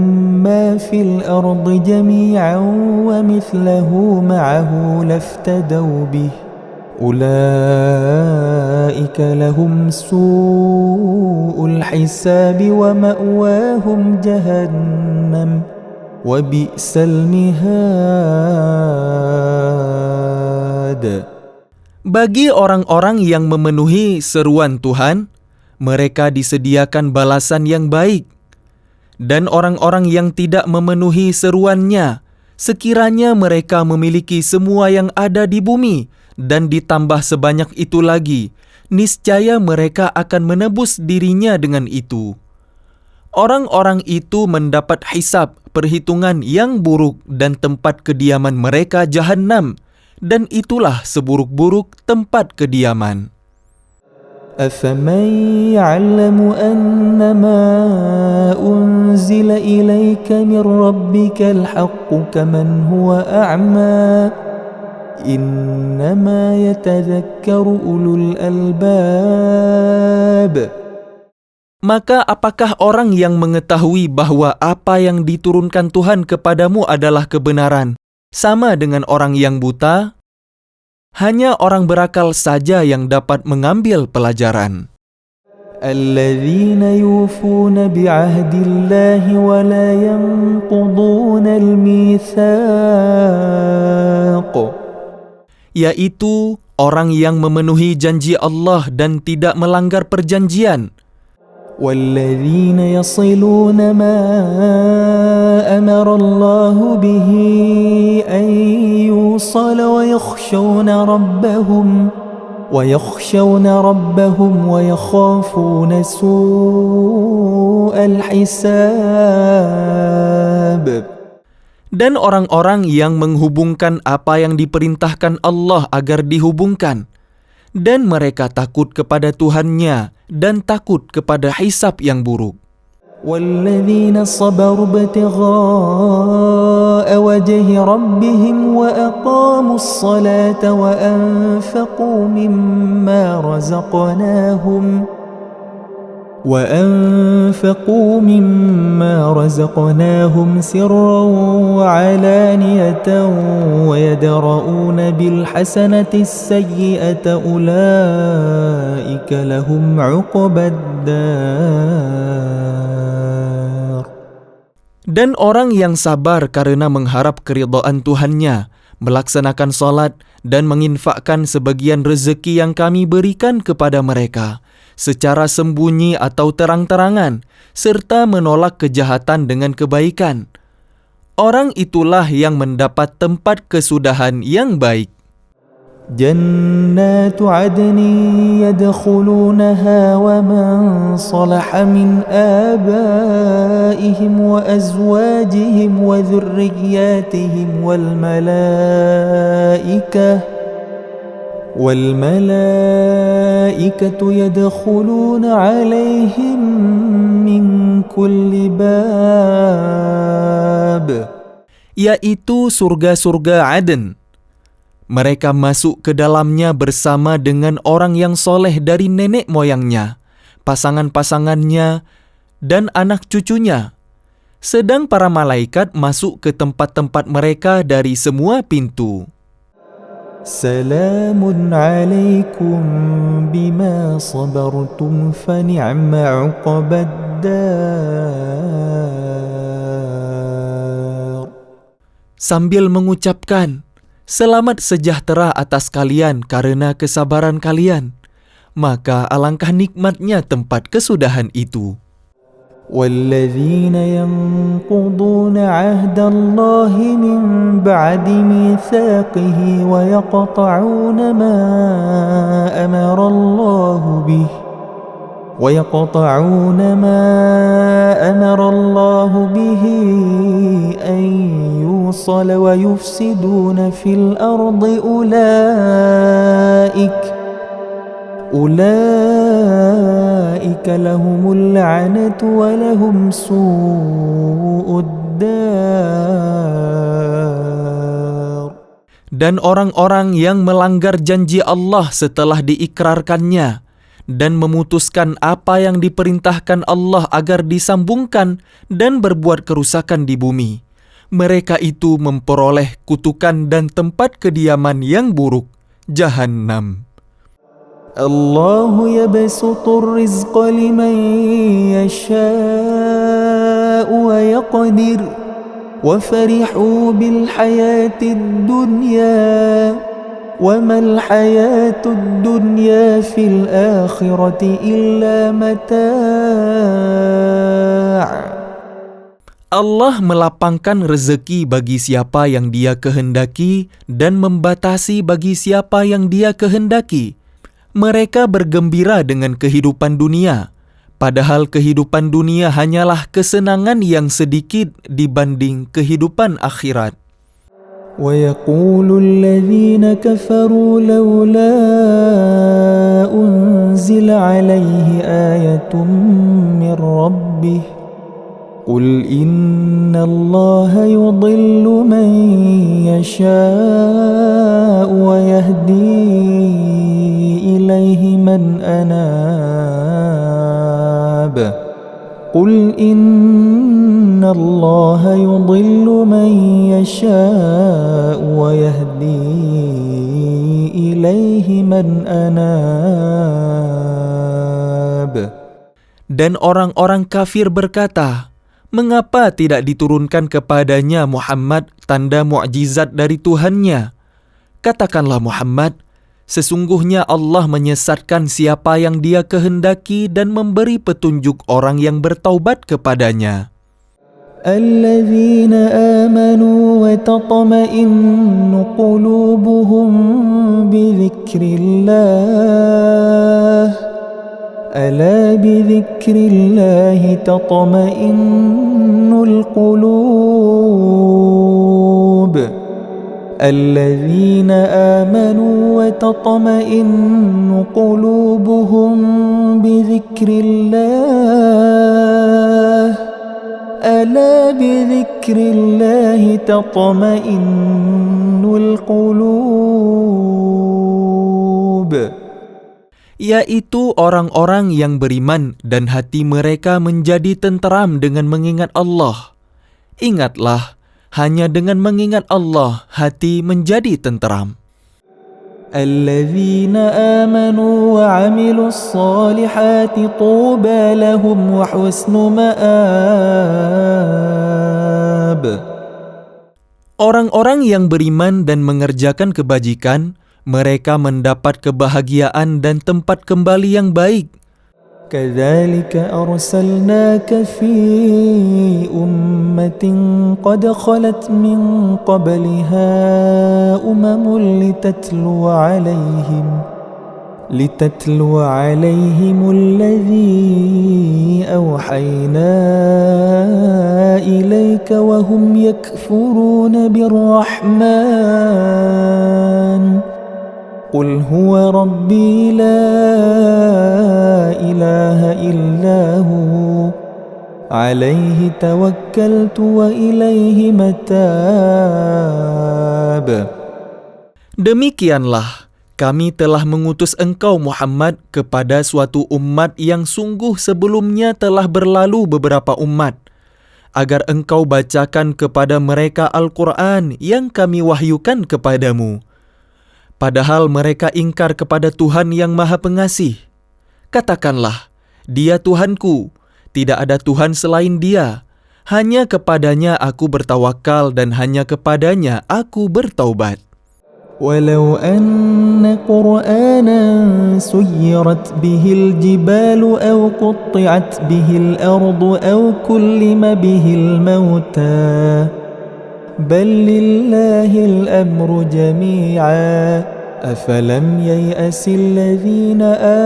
ما في الأرض جميعا ومثله معه لافتدوا به أولئك لهم سوء الحساب ومأواهم جهنم وبئس المهاد. Bagi orang-orang yang memenuhi seruan Tuhan, mereka disediakan balasan yang baik. Dan orang-orang yang tidak memenuhi seruannya, sekiranya mereka memiliki semua yang ada di bumi, dan ditambah sebanyak itu lagi, niscaya mereka akan menebus dirinya dengan itu. Orang-orang itu mendapat hisab, perhitungan yang buruk dan tempat kediaman mereka Jahannam, dan itulah seburuk-buruk tempat kediaman. أفمن يعلم أنما أنزل إليك من ربك الحق كمن هو أعمى إنما يتذكر أولو الألباب. Maka apakah orang yang mengetahui bahwa apa yang diturunkan Tuhan kepadamu adalah kebenaran, sama dengan orang yang buta? Hanya orang berakal saja yang dapat mengambil pelajaran. الذين يوفون بعهد الله ولا ينقضون الميثاق. Yaitu orang yang memenuhi janji Allah dan tidak melanggar perjanjian. والذين يصلون ما أمر الله به أن يوصل ويخشون ربهم ويخافون سوء الحساب. Dan orang-orang yang menghubungkan apa yang diperintahkan Allah agar dihubungkan, dan mereka takut kepada Tuhannya dan takut kepada hisab yang buruk. والذين صبروا ابتغاء وجه ربهم وأقاموا الصلاة وأنفقوا مما رزقناهم سرا وعلانية ويدرؤون بالحسنة السيئة أولئك لهم عقبى الدار. Dan orang yang sabar karena mengharap keridhaan Tuhannya, melaksanakan salat dan menginfakkan sebagian rezeki yang kami berikan kepada mereka, secara sembunyi atau terang-terangan, serta menolak kejahatan dengan kebaikan. Orang itulah yang mendapat tempat kesudahan yang baik. جنات عدن يدخلونها ومن صلح من آبائهم وأزواجهم وذرياتهم والملائكة يدخلون عليهم من كل باب. Yaitu surga-surga Aden. Mereka masuk ke dalamnya bersama dengan orang yang soleh dari nenek moyangnya, pasangan-pasangannya, dan anak cucunya. Sedang para malaikat masuk ke tempat-tempat mereka dari semua pintu. سلام عليكم بما صبرتم فنعم عقبى الدار. Sambil mengucapkan, selamat sejahtera atas kalian karena kesabaran kalian, maka alangkah nikmatnya tempat kesudahan itu. والذين ينقضون عهد الله من بعد ميثاقه ويقطعون ما أمر الله به أن يوصل ويفسدون في الأرض أولئك لهم اللعنة ولهم سوء الدار. Dan orang-orang yang melanggar janji Allah setelah diikrarkannya dan memutuskan apa yang diperintahkan Allah agar disambungkan dan berbuat kerusakan di bumi, mereka itu memperoleh kutukan dan tempat kediaman yang buruk, Jahannam. الله يبسط الرزق لمن يشاء ويقدر وفرحوا بالحياة الدنيا وما الحياة الدنيا في الآخرة إلا متاع. Allah melapangkan rezeki bagi siapa yang Dia kehendaki dan membatasi bagi siapa yang Dia kehendaki. Mereka bergembira dengan kehidupan dunia, padahal kehidupan dunia hanyalah kesenangan yang sedikit dibanding kehidupan akhirat. وَيَقُولُ الَّذِينَ كَفَرُوا لَوْلَا أُنزِلَ عَلَيْهِ آيَةٌ مِّن رَّبِّهِ قُلْ إِنَّ اللَّهَ يُضِلُّ مَن يَشَاءُ وَيَهْدِي إِلَيْهِ مَنْ أَنَابَ قُلْ إِنَّ اللَّهَ يُضِلُّ مَن يَشَاءُ وَيَهْدِي إِلَيْهِ مَنْ أَنَابَ. Dan orang-orang kafir berkata, mengapa tidak diturunkan kepadanya Muhammad tanda mukjizat dari Tuhannya? Katakanlah Muhammad, sesungguhnya Allah menyesatkan siapa yang Dia kehendaki dan memberi petunjuk orang yang bertaubat kepadanya. الذين آمنوا وتطمئن قلوبهم بذكر الله ألا بذكر الله تطمئن القلوب الذين آمنوا وتطمئن قلوبهم بذكر الله ألا بذكر الله تطمئن القلوب. Yaitu orang-orang yang beriman dan hati mereka menjadi tenteram dengan mengingat Allah. Ingatlah, hanya dengan mengingat Allah hati menjadi tenteram. الذين آمنوا وعملوا الصالحات طوبى لهم وحسن مآب. Orang-orang yang beriman dan mengerjakan kebajikan, mereka mendapat kebahagiaan dan tempat kembali yang baik. كذلك أرسلناك في أمة قد خلت من قبلها لتتلو عليهم الذي أوحينا إليك وهم يكفرون بالرحمن قل هو ربي لا إله إلا هو عليه توكلت وإليه متاب. Demikianlah, kami telah mengutus engkau Muhammad kepada suatu umat yang sungguh sebelumnya telah berlalu beberapa umat, agar engkau bacakan kepada mereka Al-Quran yang kami wahyukan kepadamu. Padahal mereka ingkar kepada Tuhan yang Maha Pengasih. Katakanlah, Dia Tuhanku, tidak ada Tuhan selain Dia. Hanya kepadanya aku bertawakal dan hanya kepadanya aku bertaubat. ولو أن قرآنا سيرت به الجبال أو قطعت به الأرض أو كلم به الموتى بل لله الأمر جميعا أفلم ييأس الذين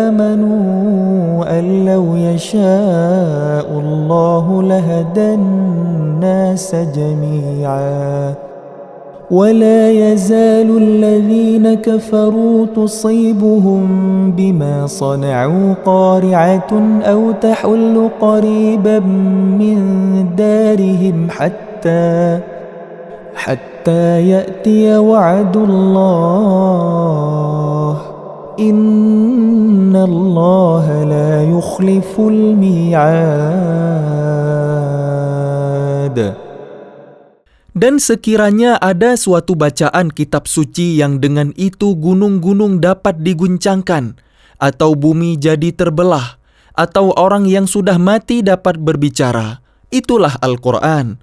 آمنوا أن لو يشاء الله لهدى الناس جميعا ولا يزال الذين كفروا تصيبهم بما صنعوا قارعة أو تحل قريبا من دارهم حتى يأتي وعد الله إن الله لا يخلف الميعاد. Dan sekiranya ada suatu bacaan kitab suci yang dengan itu gunung-gunung dapat diguncangkan, atau bumi jadi terbelah, atau orang yang sudah mati dapat berbicara, itulah Al-Quran.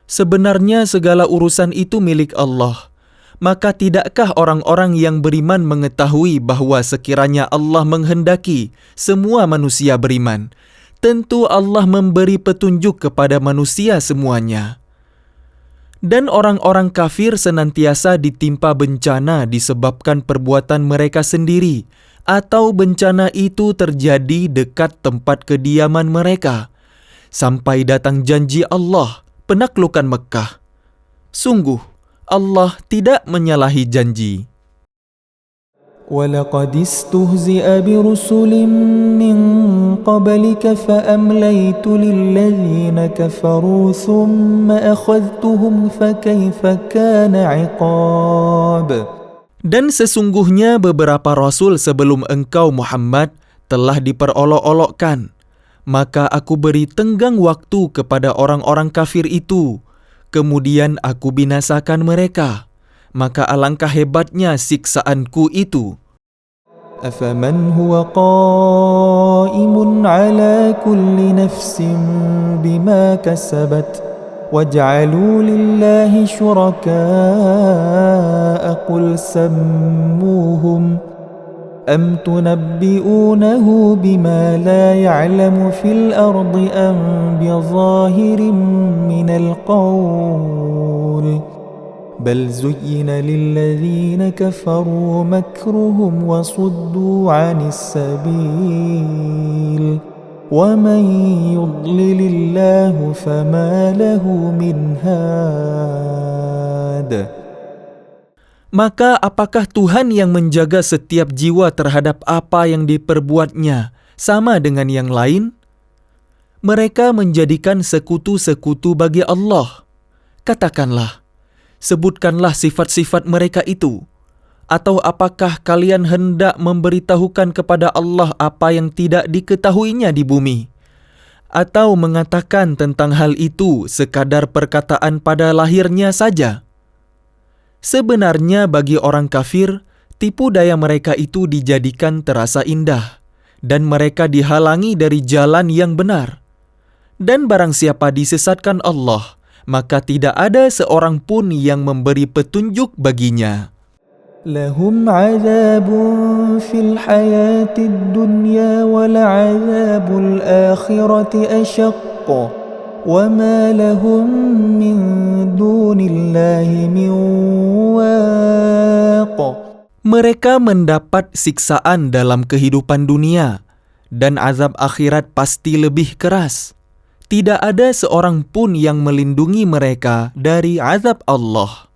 Sebenarnya segala urusan itu milik Allah. Maka tidakkah orang-orang yang beriman mengetahui bahwa sekiranya Allah menghendaki semua manusia beriman, tentu Allah memberi petunjuk kepada manusia semuanya. Dan orang-orang kafir senantiasa ditimpa bencana disebabkan perbuatan mereka sendiri, atau bencana itu terjadi dekat tempat kediaman mereka, sampai datang janji Allah, penaklukan Mekah. Sungguh, Allah tidak menyalahi janji. وَلَقَدِ اسْتُهْزِئَ بِرُسُلٍ مِّن قَبْلِكَ فَأَمْلَيْتُ لِلَّذِينَ كَفَرُوا ثُمَّ أَخَذْتُهُمْ فَكَيْفَ كَانَ عِقَابِ. Dan sesungguhnya beberapa rasul sebelum engkau Muhammad telah diperolok-olokkan, maka aku beri tenggang waktu kepada orang-orang kafir itu, kemudian aku binasakan mereka. Maka alangkah hebatnya siksaanku itu. أَفَمَنْ هُوَ قَائِمٌ عَلَى كُلِّ نَفْسٍ بِمَا كَسَبَتْ وَجَعَلُوا لِلَّهِ شُرَكَاءَ قُلْ سَمُّوهُمْ أَمْ تُنَبِّئُونَهُ بِمَا لَا يَعْلَمُ فِي الْأَرْضِ أَمْ بِظَاهِرٍ مِّنَ الْقَوْلِ بل زين للذين كفروا مكرهم وصدوا عن السبيل ومن يضلل الله فما له من هاد. Maka apakah Tuhan yang menjaga setiap jiwa terhadap apa yang diperbuatnya sama dengan yang lain? Mereka menjadikan sekutu-sekutu bagi Allah. Katakanlah, sebutkanlah sifat-sifat mereka itu. Atau apakah kalian hendak memberitahukan kepada Allah apa yang tidak diketahuinya di bumi? Atau mengatakan tentang hal itu sekadar perkataan pada lahirnya saja? Sebenarnya bagi orang kafir, tipu daya mereka itu dijadikan terasa indah, dan mereka dihalangi dari jalan yang benar. Dan barang siapa disesatkan Allah, maka tidak ada seorang pun yang memberi petunjuk baginya. لهم عذاب في الحياة الدنيا ولعذاب الآخرة أشق وما لهم من دون الله من واق. Mereka mendapat siksaan dalam kehidupan dunia, dan azab akhirat pasti lebih keras. Tidak ada seorang pun yang melindungi mereka dari azab Allah.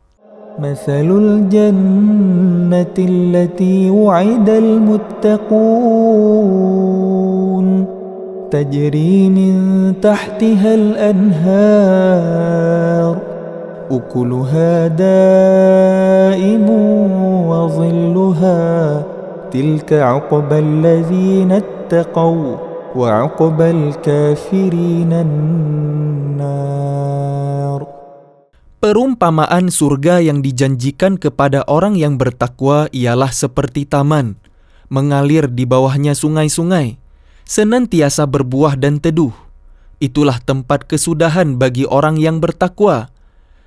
مثل الجنة التي وعد المتقون تجري من تحتها الأنهار أكلها دائم وظلها تلك عقبى الذين اتقوا وعقبى الكافرين النار. Perumpamaan surga yang dijanjikan kepada orang yang bertakwa ialah seperti taman, mengalir di bawahnya sungai-sungai, senantiasa berbuah dan teduh. Itulah tempat kesudahan bagi orang yang bertakwa.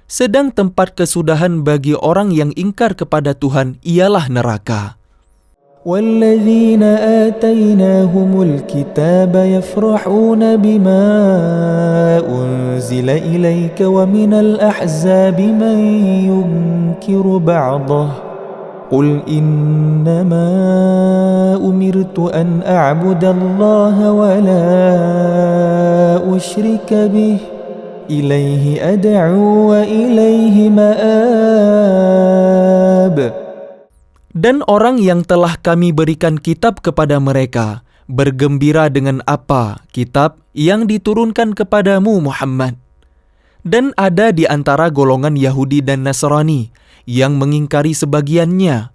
Sedang tempat kesudahan bagi orang yang ingkar kepada Tuhan ialah neraka. والذين آتيناهم الكتاب يفرحون بما أنزل إليك ومن الأحزاب من ينكر بعضه قل إنما أمرت أن أعبد الله ولا أشرك به إليه أدعو وإليه مآب. Dan orang yang telah kami berikan kitab kepada mereka bergembira dengan apa kitab yang diturunkan kepadamu Muhammad. Dan ada di antara golongan Yahudi dan Nasrani yang mengingkari sebagiannya.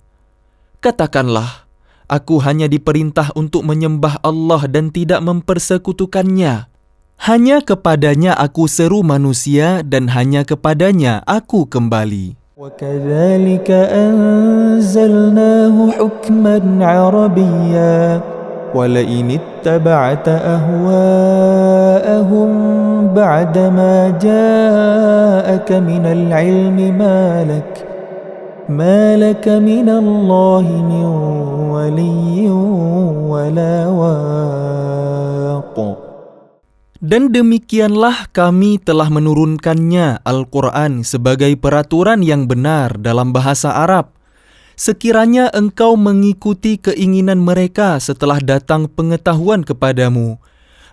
Katakanlah, aku hanya diperintah untuk menyembah Allah dan tidak mempersekutukannya. Hanya kepadanya aku seru manusia dan hanya kepadanya aku kembali. وكذلك أنزلناه حكما عربيا ولئن اتبعت أهواءهم بعدما جاءك من العلم ما لك من الله من ولي ولا واق. Dan demikianlah kami telah menurunkannya Al-Quran sebagai peraturan yang benar dalam bahasa Arab. Sekiranya engkau mengikuti keinginan mereka setelah datang pengetahuan kepadamu,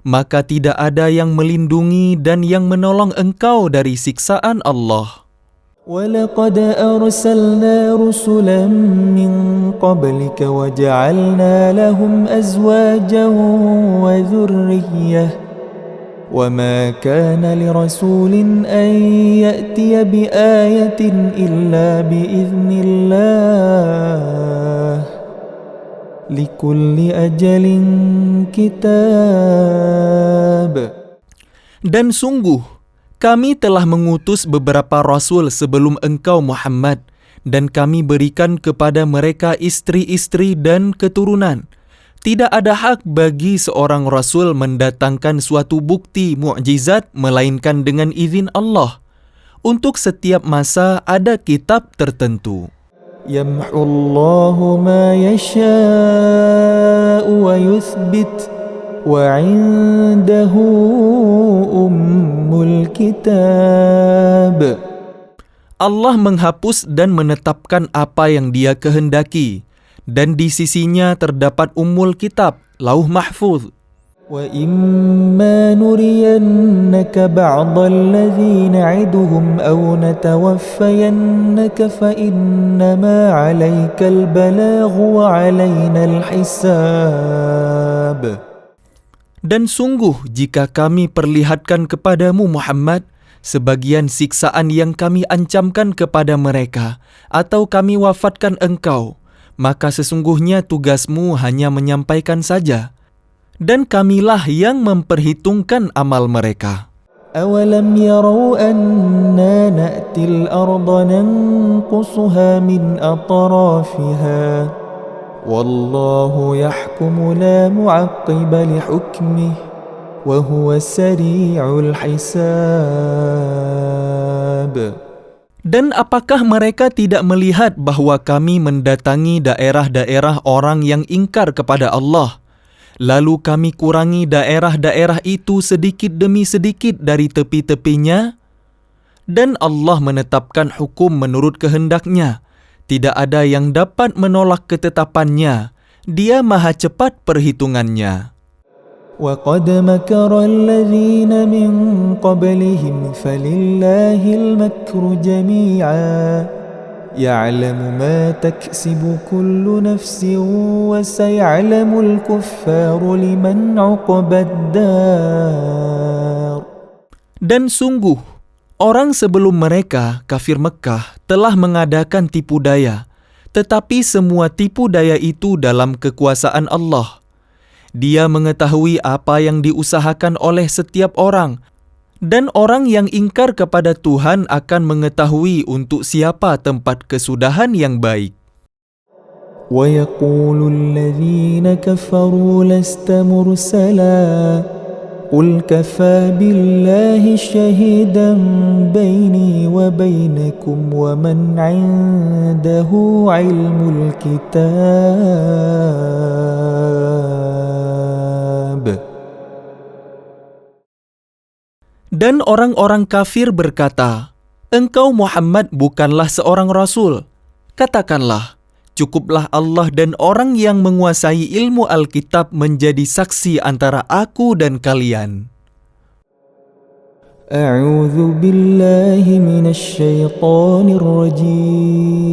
maka tidak ada yang melindungi dan yang menolong engkau dari siksaan Allah. وَلَقَدْ أَرْسَلْنَا رُسُلًا مِّن قَبْلِكَ وَجَعَلْنَا لَهُمْ أَزْوَاجًا وَذُرِّيَّةً وَمَا كَانَ لِرَسُولٍ أَن يَأْتِيَ بِآيَةٍ إِلَّا بِإِذْنِ اللَّهِ لِكُلِّ أَجَلٍ كِتَابٌ. Dan sungguh, kami telah mengutus beberapa rasul sebelum engkau Muhammad, dan kami berikan kepada mereka istri-istri dan keturunan. Tidak ada hak bagi seorang rasul mendatangkan suatu bukti mukjizat melainkan dengan izin Allah. Untuk setiap masa ada kitab tertentu. يَمْحُو اللَّهُ مَا يَشَاءُ وَيُثْبِتُ وَعِندَهُ أُمُّ الْكِتَابِ. Allah menghapus dan menetapkan apa yang Dia kehendaki. Dan di sisinya terdapat Ummul Kitab, Lauh Mahfuz. وَإِمَّا نُرِيَنَّكَ بَعْضَ الَّذِي نَعِدُهُمْ أَوْ نَتَوَفَّيَنَّكَ فَإِنَّمَا عَلَيْكَ الْبَلَاغُ وَعَلَيْنَا الْحِسَابُ. Dan sungguh jika kami perlihatkan kepadamu Muhammad sebagian siksaan yang kami ancamkan kepada mereka, atau kami wafatkan engkau, maka sesungguhnya tugasmu hanya menyampaikan saja, dan kamilah yang memperhitungkan amal mereka. أَوَلَمْ يَرَوْا أَنَّا نَأْتِي الْأَرْضَ نَنْقُصُهَا مِنْ أَطْرَافِهَا وَاللَّهُ يَحْكُمُ لَا مُعَقِّبَ لِحُكْمِهِ وَهُوَ سَرِيعُ الْحِسَابِ. Dan apakah mereka tidak melihat bahwa kami mendatangi daerah-daerah orang yang ingkar kepada Allah, lalu kami kurangi daerah-daerah itu sedikit demi sedikit dari tepi-tepinya? Dan Allah menetapkan hukum menurut kehendaknya. Tidak ada yang dapat menolak ketetapannya. Dia maha cepat perhitungannya. وَقَدْ مَكَرَ الَّذِينَ مِنْ قَبْلِهِمْ فَلِلَّهِ الْمَكْرُ جَمِيعًا يَعْلَمُ مَا تَكْسِبُ كُلُّ نَفْسٍ وَسَيَعْلَمُ الْكُفَّارُ لِمَنْ عُقْبَى الدَّارِ. Dan sungguh, orang sebelum mereka, kafir Mekkah, telah mengadakan tipu daya, tetapi semua tipu daya itu dalam kekuasaan Allah. Dia mengetahui apa yang diusahakan oleh setiap orang, dan orang yang ingkar kepada Tuhan akan mengetahui untuk siapa tempat kesudahan yang baik. وَيَقُولُ الَّذِينَ كَفَرُوا لَسْتَ مُرْسَلًا قُلْ كَفَى بِاللَّهِ شَهِيدًا بَيْنِي وَبَيْنَكُمْ وَمَنْ عِندَهُ عِلْمُ الْكِتَابِ. Dan orang-orang kafir berkata, "Engkau Muhammad bukanlah seorang rasul." Katakanlah, cukuplah Allah dan orang yang menguasai ilmu Alkitab menjadi saksi antara aku dan kalian. أعوذ بالله من الشيطان الرجيم.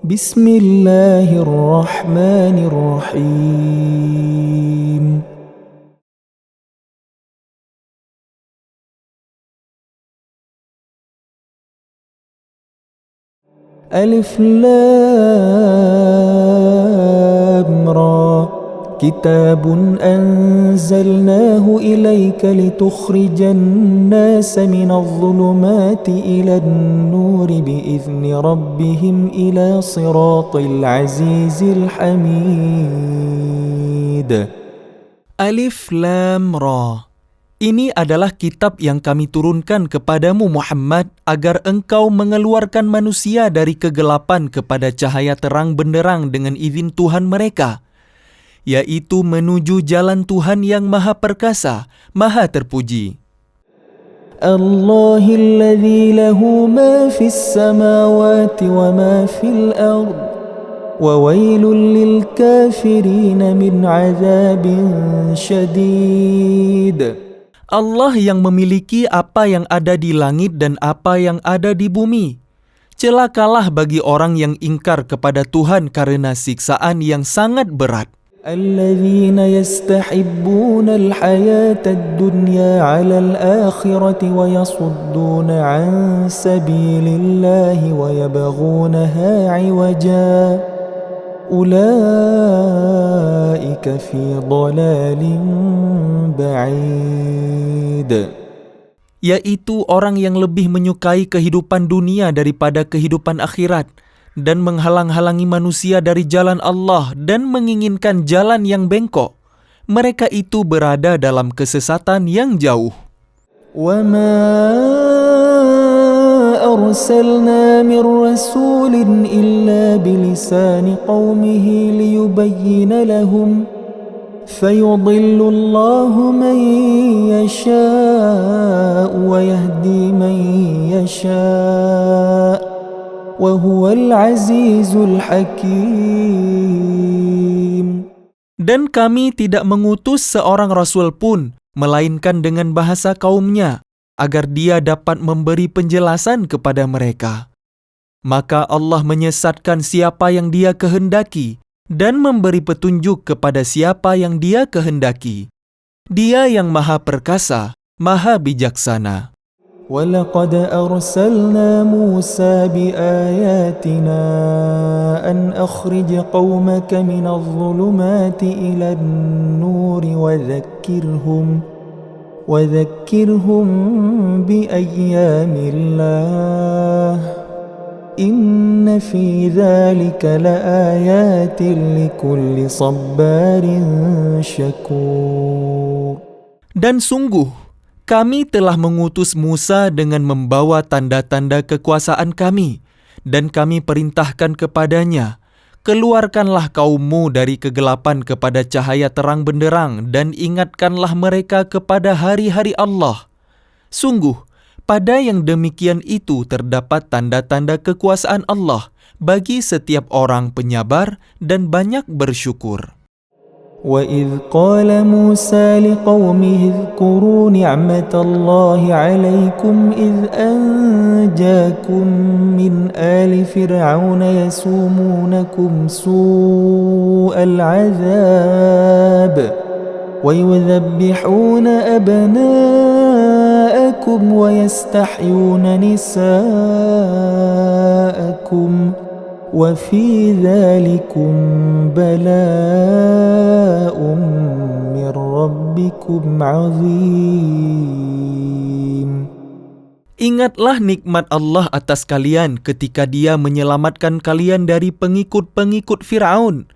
بسم الله الرحمن الرحيم. ألف لام را كتاب أنزلناه إليك لتخرج الناس من الظلمات إلى النور بإذن ربهم إلى صراط العزيز الحميد. Alif Lam Ra. Ini adalah kitab yang kami turunkan kepadamu Muhammad agar engkau mengeluarkan manusia dari kegelapan kepada cahaya terang benderang dengan izin Tuhan mereka, yaitu menuju jalan Tuhan yang maha perkasa, maha terpuji. الله الذي له ما في السماوات وما في الأرض وويل للكافرين من عذاب شديد. Allah yang memiliki apa yang ada di langit dan apa yang ada di bumi. Celakalah bagi orang yang ingkar kepada Tuhan karena siksaan yang sangat berat. الذين يستحبون الحياة الدنيا على الآخرة ويصدون عن سبيل الله ويبغونها عوجا أولئك في ضلال بعيد. Yaitu orang yang lebih menyukai kehidupan dunia daripada kehidupan akhirat, dan menghalang-halangi manusia dari jalan Allah dan menginginkan jalan yang bengkok. Mereka itu berada dalam kesesatan yang jauh. وَمَا أَرْسَلْنَا مِنْ رَسُولٍ إِلَّا بِلِسَانِ قَوْمِهِ لِيُبَيِّنَ لَهُمْ فَيُضِلُّ اللَّهُ مَنْ يَشَاءُ وَيَهْدِي مَنْ يَشَاءُ وَهُوَ الْعَزِيزُ الْحَكِيمُ. Dan kami tidak mengutus seorang rasul pun, melainkan dengan bahasa kaumnya, agar dia dapat memberi penjelasan kepada mereka. Maka Allah menyesatkan siapa yang Dia kehendaki dan memberi petunjuk kepada siapa yang Dia kehendaki. Dia yang Maha Perkasa, Maha Bijaksana. وَلَقَدْ أَرْسَلْنَا مُوسَى بِآيَاتِنَا أَنْ أَخْرِجْ قَوْمَكَ مِنَ الظُّلُمَاتِ إِلَى النُّورِ وَذَكِّرْهُمْ بِأَيَّامِ اللَّهِ إِنَّ فِي ذَلِكَ لَآيَاتٍ لِكُلِّ صَبَّارٍ شَكُورٍ. Dan sungguh, kami telah mengutus Musa dengan membawa tanda-tanda kekuasaan kami, dan kami perintahkan kepadanya, keluarkanlah kaummu dari kegelapan kepada cahaya terang benderang dan ingatkanlah mereka kepada hari-hari Allah. Sungguh, pada yang demikian itu terdapat tanda-tanda kekuasaan Allah bagi setiap orang penyabar dan banyak bersyukur. وَإِذْ قَالَ مُوسَى لِقَوْمِهِ اذْكُرُوا نِعْمَةَ اللَّهِ عَلَيْكُمْ إِذْ أَنْجَاكُمْ مِنْ آلِ فِرْعَوْنَ يَسُومُونَكُمْ سُوءَ الْعَذَابِ وَيُذَبِّحُونَ أَبْنَاءَكُمْ وَيَسْتَحْيُونَ نِسَاءَكُمْ وَفِي ذَلِكُمْ بَلَاءٌ مِّن رَّبِّكُمْ عَظِيمٌ. Ingatlah nikmat Allah atas kalian ketika Dia menyelamatkan kalian dari pengikut-pengikut Fir'aun.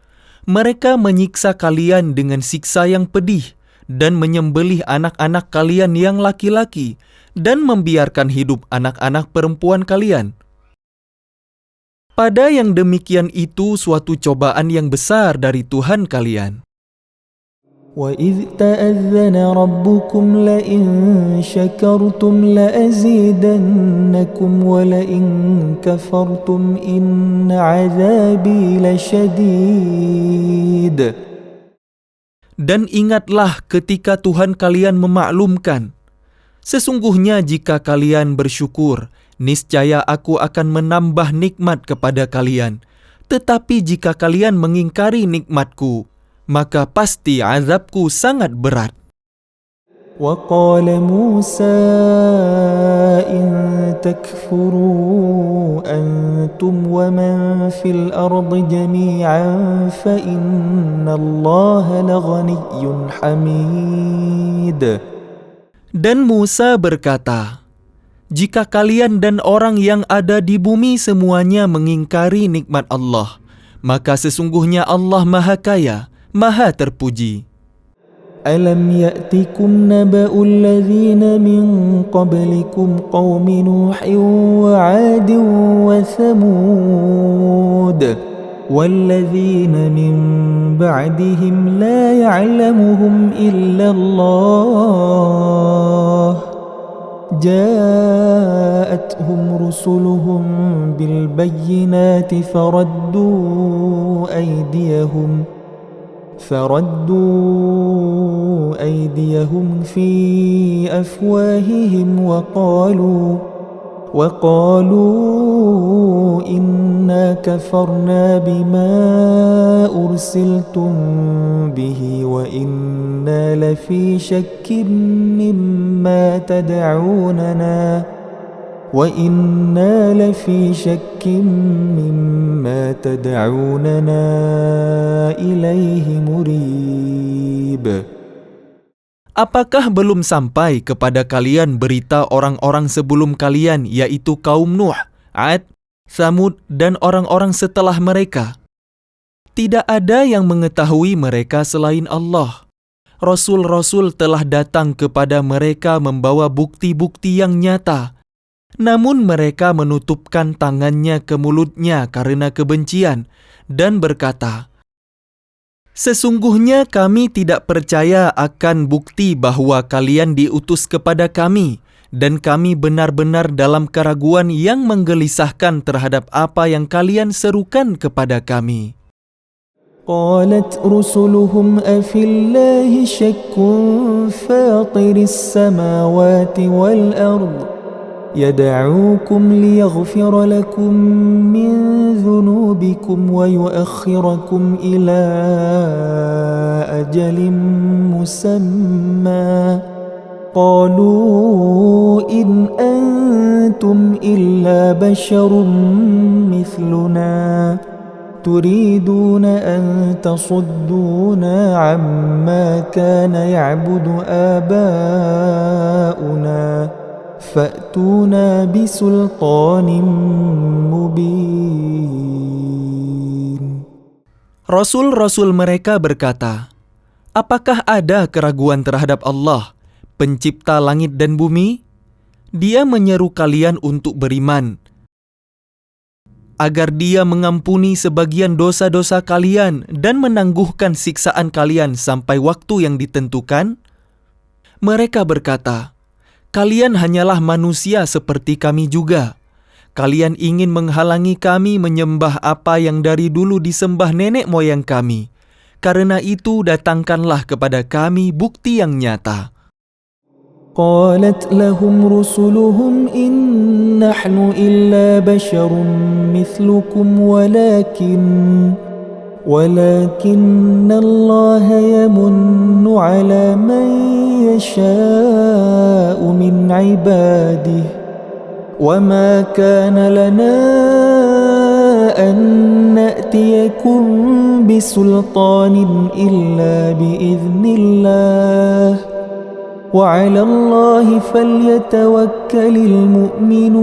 Mereka menyiksa kalian dengan siksa yang pedih dan menyembelih anak-anak kalian yang laki-laki dan membiarkan hidup anak-anak perempuan kalian. Pada yang demikian itu suatu cobaan yang besar dari Tuhan kalian. وَإِذْ تَأَذَّنَ رَبُّكُمْ لَئِن شَكَرْتُمْ لَأَزِيدَنَّكُمْ وَلَئِن كَفَرْتُمْ إِنَّ عَذَابِي لَشَدِيدٌ. Dan ingatlah ketika Tuhan kalian memaklumkan, sesungguhnya jika kalian bersyukur, niscaya aku akan menambah nikmat kepada kalian. Tetapi jika kalian mengingkari nikmatku, maka pasti azabku sangat berat. وَقَالَ مُوسَى إِن تَكْفُرُوا أَنْتُمْ وَمَنْ فِي الْأَرْضِ جَمِيعًا فَإِنَّ اللَّهَ لَغَنِيٌّ حَمِيدٌ. Dan Musa berkata, jika kalian dan orang yang ada di bumi semuanya mengingkari nikmat Allah, maka sesungguhnya Allah Maha Kaya, Maha Terpuji. أَلَمْ يَأْتِكُمْ نَبَأُ الَّذِينَ مِنْ قَبْلِكُمْ قَوْمِ نُوحٍ وَعَادٍ وَثَمُودَ وَالَّذِينَ مِنْ بَعْدِهِمْ لَا يَعْلَمُهُمْ إِلَّا اللَّهُ جاءتهم رسلهم بالبينات فردوا أيديهم في أفواههم وقالوا إنا كفرنا بما أرسلتم به وإنا لفي شك مما تدعوننا إليه مريب. Apakah belum sampai kepada kalian berita orang-orang sebelum kalian, yaitu kaum Nuh, Ad, Tsamud, dan orang-orang setelah mereka? Tidak ada yang mengetahui mereka selain Allah. Rasul-rasul telah datang kepada mereka membawa bukti-bukti yang nyata. Namun mereka menutupkan tangannya ke mulutnya karena kebencian dan berkata, sesungguhnya kami tidak percaya akan bukti bahwa kalian diutus kepada kami, dan kami benar-benar dalam keraguan yang menggelisahkan terhadap apa yang kalian serukan kepada kami. قالت رسلهم أفي الله شك فاطر السماوات والأرض يدعوكم ليغفر لكم من ذنوبكم ويؤخركم إلى أجل مسمى قالوا إن أنتم إلا بشر مثلنا تريدون أن تصدونا عما كان يعبد آباؤنا فأتونا بسلطان مبين. Rasul-rasul mereka berkata, apakah ada keraguan terhadap Allah, pencipta langit dan bumi? Dia menyeru kalian untuk beriman, agar dia mengampuni sebagian dosa-dosa kalian dan menangguhkan siksaan kalian sampai waktu yang ditentukan? Mereka berkata, kalian hanyalah manusia seperti kami juga. Kalian ingin menghalangi kami menyembah apa yang dari dulu disembah nenek moyang kami. Karena itu datangkanlah kepada kami bukti yang nyata. قالت لهم رسلهم إن نحن إلا بشر مثلكم ولكن الله يمن على من يشاء من عباده وما كان لنا أن نأتيكم بسلطان إلا بإذن الله وعلى الله فليتوكل المؤمنون.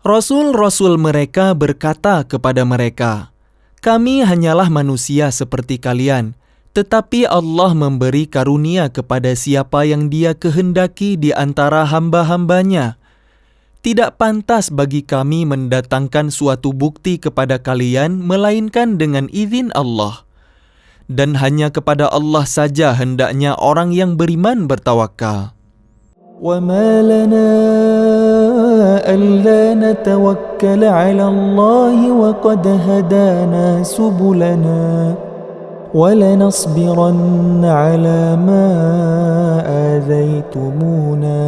Rasul-rasul mereka berkata kepada mereka, kami hanyalah manusia seperti kalian, tetapi Allah memberi karunia kepada siapa yang Dia kehendaki di antara hamba-hambanya. Tidak pantas bagi kami mendatangkan suatu bukti kepada kalian melainkan dengan izin Allah. Dan hanya kepada Allah saja hendaknya orang yang beriman bertawakal. وَمَا لَنَا أَلَّا نَتَوَكَّلَ عَلَى اللَّهِ وَقَدْ هَدَانَا سُبُلَنَا وَلَنَصْبِرَنَّ عَلَى مَا آذَيْتُمُونَا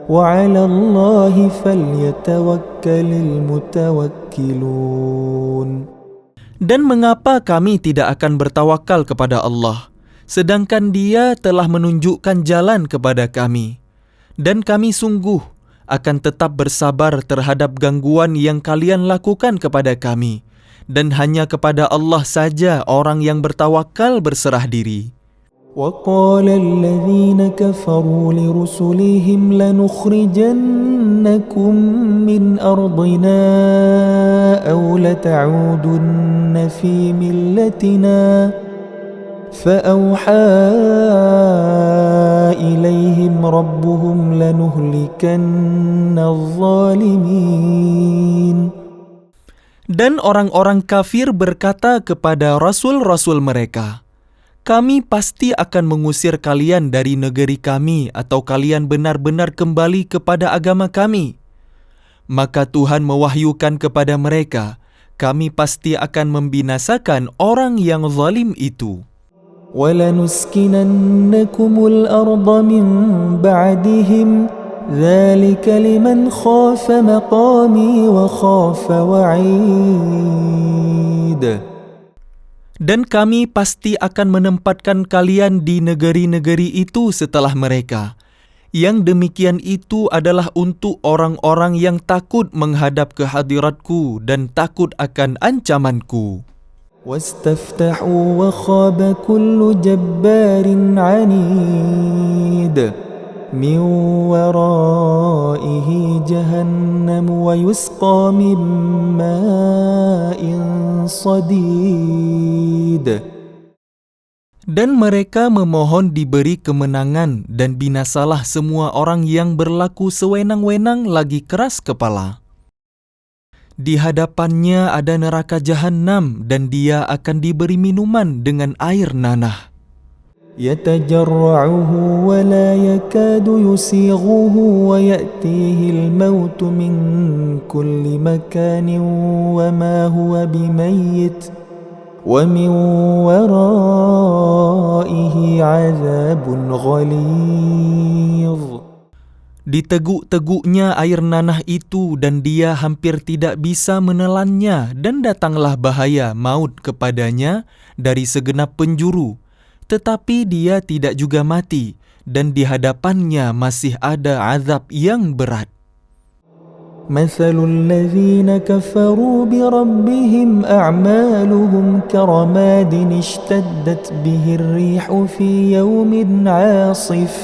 وَعَلَى اللَّهِ فَلْيَتَوَكَّلِ الْمُتَوَكِّلُونَ. Dan mengapa kami tidak akan bertawakal kepada Allah, sedangkan Dia telah menunjukkan jalan kepada kami. Dan kami sungguh akan tetap bersabar terhadap gangguan yang kalian lakukan kepada kami. Dan hanya kepada Allah saja orang yang bertawakal berserah diri. وَقَالَ الَّذِينَ كَفَرُوا لِرُسُلِهِمْ لَنُخْرِجَنَّكُمْ مِنْ أَرْضِنَا أَوْ لَتَعُودُنَّ فِي مِلَّتِنَا فَأَوْحَى إِلَيْهِمْ رَبُّهُمْ لَنُهْلِكَنَّ الظَّالِمِينَ. Dan orang-orang kafir berkata kepada rasul-rasul mereka, kami pasti akan mengusir kalian dari negeri kami atau kalian benar-benar kembali kepada agama kami. Maka Tuhan mewahyukan kepada mereka, kami pasti akan membinasakan orang yang zalim itu. وَلَنُسْكِنَنَّكُمُ الْأَرْضَ مِنْ بَعْدِهِمْ ذَلِكَ لِمَنْ خَافَ مَقَامِي وَخَافَ وَعِيدِ. Dan kami pasti akan menempatkan kalian di negeri-negeri itu setelah mereka. Yang demikian itu adalah untuk orang-orang yang takut menghadap ke hadiratku dan takut akan ancamanku. وَاسْتَفْتَحُوا وَخَابَ كُلُّ جَبَّارٍ عَنِيدٍ مِنْ وَرَائِهِ جَهَنَّمُ وَيُسْقَى مِنْ مَاءٍ صَدِيدٍ. Dan mereka memohon diberi kemenangan dan binasalah semua orang yang berlaku sewenang-wenang lagi keras kepala. Di hadapannya ada neraka jahanam dan dia akan diberi minuman dengan air nanah. يَتَجَرَّعُهُ وَلَا يَكَادُ يُسِيغُهُ وَيَأْتِيهِ الْمَوْتُ مِنْ كُلِّ مَكَانٍ وَمَا هُوَ بِمَيِّتٍ وَمِنْ وَرَائِهِ عَذَابٌ غَلِيظٌ. Diteguk-teguknya air nanah itu dan dia hampir tidak bisa menelannya, dan datanglah bahaya maut kepadanya dari segenap penjuru. Tetapi dia tidak juga mati, dan di hadapannya masih ada azab yang berat. مثل الذين كفروا بربهم أعمالهم كرماد اشتدت به الريح في يوم عاصف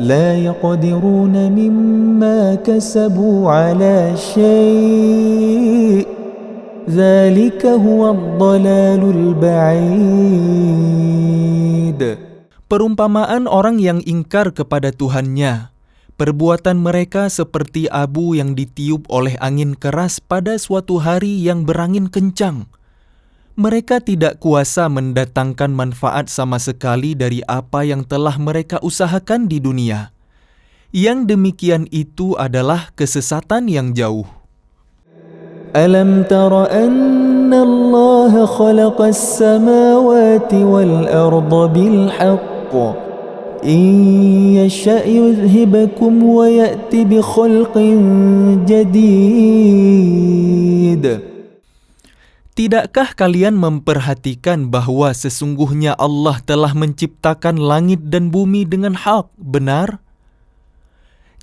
لا يقدرون مما كسبوا على شيء ذلك هو الضلال البعيد. Perumpamaan orang yang ingkar kepada Tuhannya. Perbuatan mereka seperti abu yang ditiup oleh angin keras pada suatu hari yang berangin kencang. Mereka tidak kuasa mendatangkan manfaat sama sekali dari apa yang telah mereka usahakan di dunia. Yang demikian itu adalah kesesatan yang jauh. ألم تر أن الله خلق السماوات والأرض بالحق إن يشأ يذهبكم ويأتي بخلق جديد. Tidakkah kalian memperhatikan bahwa sesungguhnya Allah telah menciptakan langit dan bumi dengan hak, benar?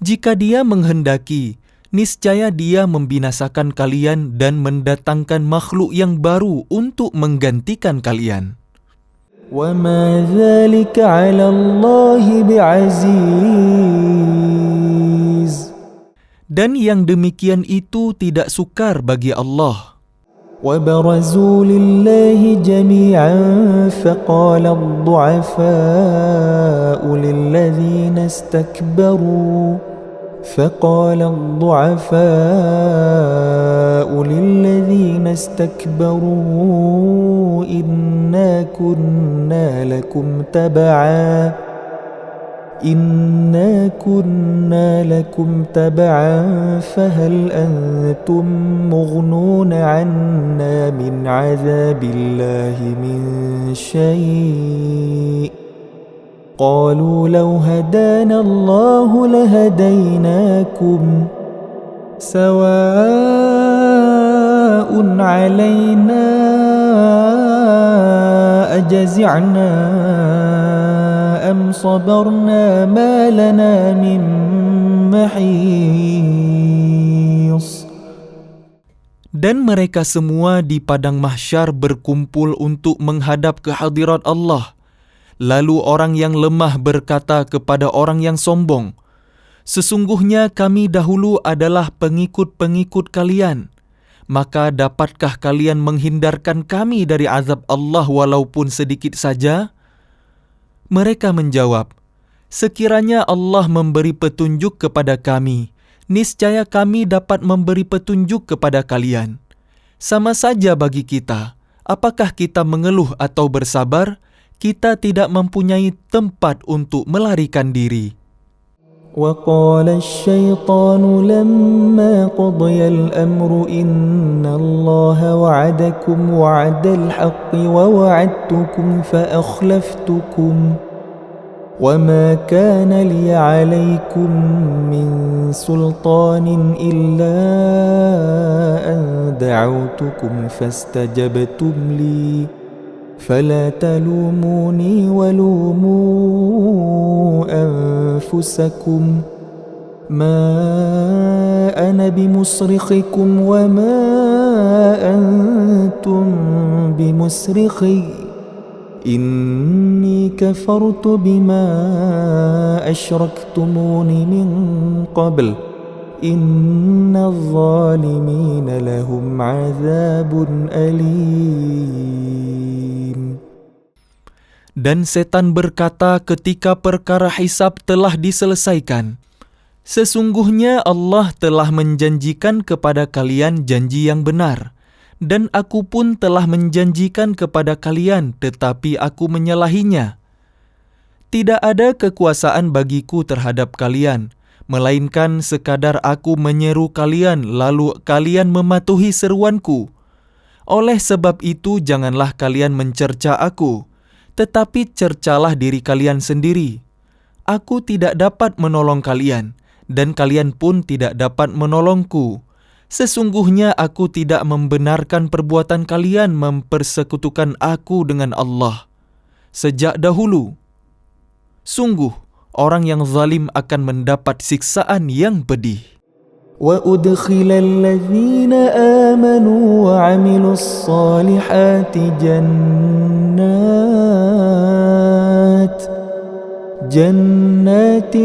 Jika Dia menghendaki, niscaya Dia membinasakan kalian dan mendatangkan makhluk yang baru untuk menggantikan kalian. وما ذلك على الله بعزيز. Dan yang demikian itu tidak sukar bagi Allah. وبرزوا لله جميعا فقال الضعفاء للذين استكبروا إنا كنا لكم تبعا فهل أنتم مغنون عنا من عذاب الله من شيء قالوا لو هدانا الله لهديناكم سواء علينا أجزعنا أم صبرنا ما لنا من محيص. Dan mereka semua di padang mahsyar berkumpul untuk menghadap ke hadirat Allah. Lalu orang yang lemah berkata kepada orang yang sombong, "Sesungguhnya kami dahulu adalah pengikut-pengikut kalian. Maka dapatkah kalian menghindarkan kami dari azab Allah walaupun sedikit saja?" Mereka menjawab, "Sekiranya Allah memberi petunjuk kepada kami, niscaya kami dapat memberi petunjuk kepada kalian. Sama saja bagi kita, apakah kita mengeluh atau bersabar? Kita tidak mempunyai tempat untuk melarikan diri." وقال الشيطان لما قضي الأمر إن الله وعدكم وعد الحق ووعدتكم فأخلفتكم وما كان لي عليكم من سلطان إلا أن دعوتكم فاستجبتم لي فلا تلوموني ولوموا أنفسكم ما أنا بمصرخكم وما أنتم بمصرخي إني كفرت بما أشركتمون من قبل إن الظالمين لهم عذاب أليم. Dan setan berkata ketika perkara hisab telah diselesaikan, "Sesungguhnya Allah telah menjanjikan kepada kalian janji yang benar, dan aku pun telah menjanjikan kepada kalian, tetapi aku menyalahinya. Tidak ada kekuasaan bagiku terhadap kalian, melainkan sekadar aku menyeru kalian lalu kalian mematuhi seruanku. Oleh sebab itu janganlah kalian mencerca aku, tetapi cercalah diri kalian sendiri. aku tidak dapat menolong kalian, dan kalian pun tidak dapat menolongku. Sesungguhnya aku tidak membenarkan perbuatan kalian mempersekutukan aku dengan Allah sejak dahulu. Sungguh, orang yang zalim akan mendapat siksaan yang pedih. وأدخل الذين آمنوا وعملوا الصالحات جنات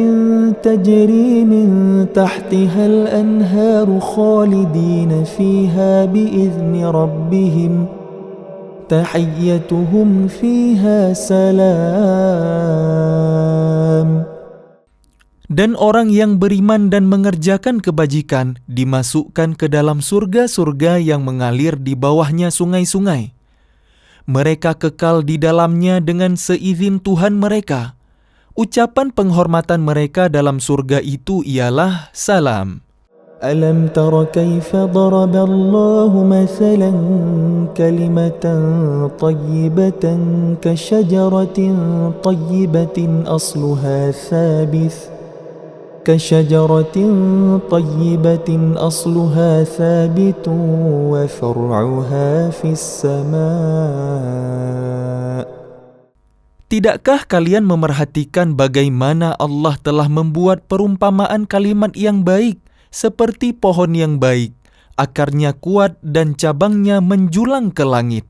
تجري من تحتها الأنهار خالدين فيها بإذن ربهم تحيتهم فيها سلام. Dan orang yang beriman dan mengerjakan kebajikan dimasukkan ke dalam surga-surga yang mengalir di bawahnya sungai-sungai. Mereka kekal di dalamnya dengan seizin Tuhan mereka. Ucapan penghormatan mereka dalam surga itu ialah salam. ألم تر كيف ضرب الله مثلا كلمة طيبة كشجرة طيبة أصلها ثابت وفرعها في السماء. Tidakkah kalian memerhatikan bagaimana Allah telah membuat perumpamaan kalimat yang baik seperti pohon yang baik, akarnya kuat dan cabangnya menjulang ke langit.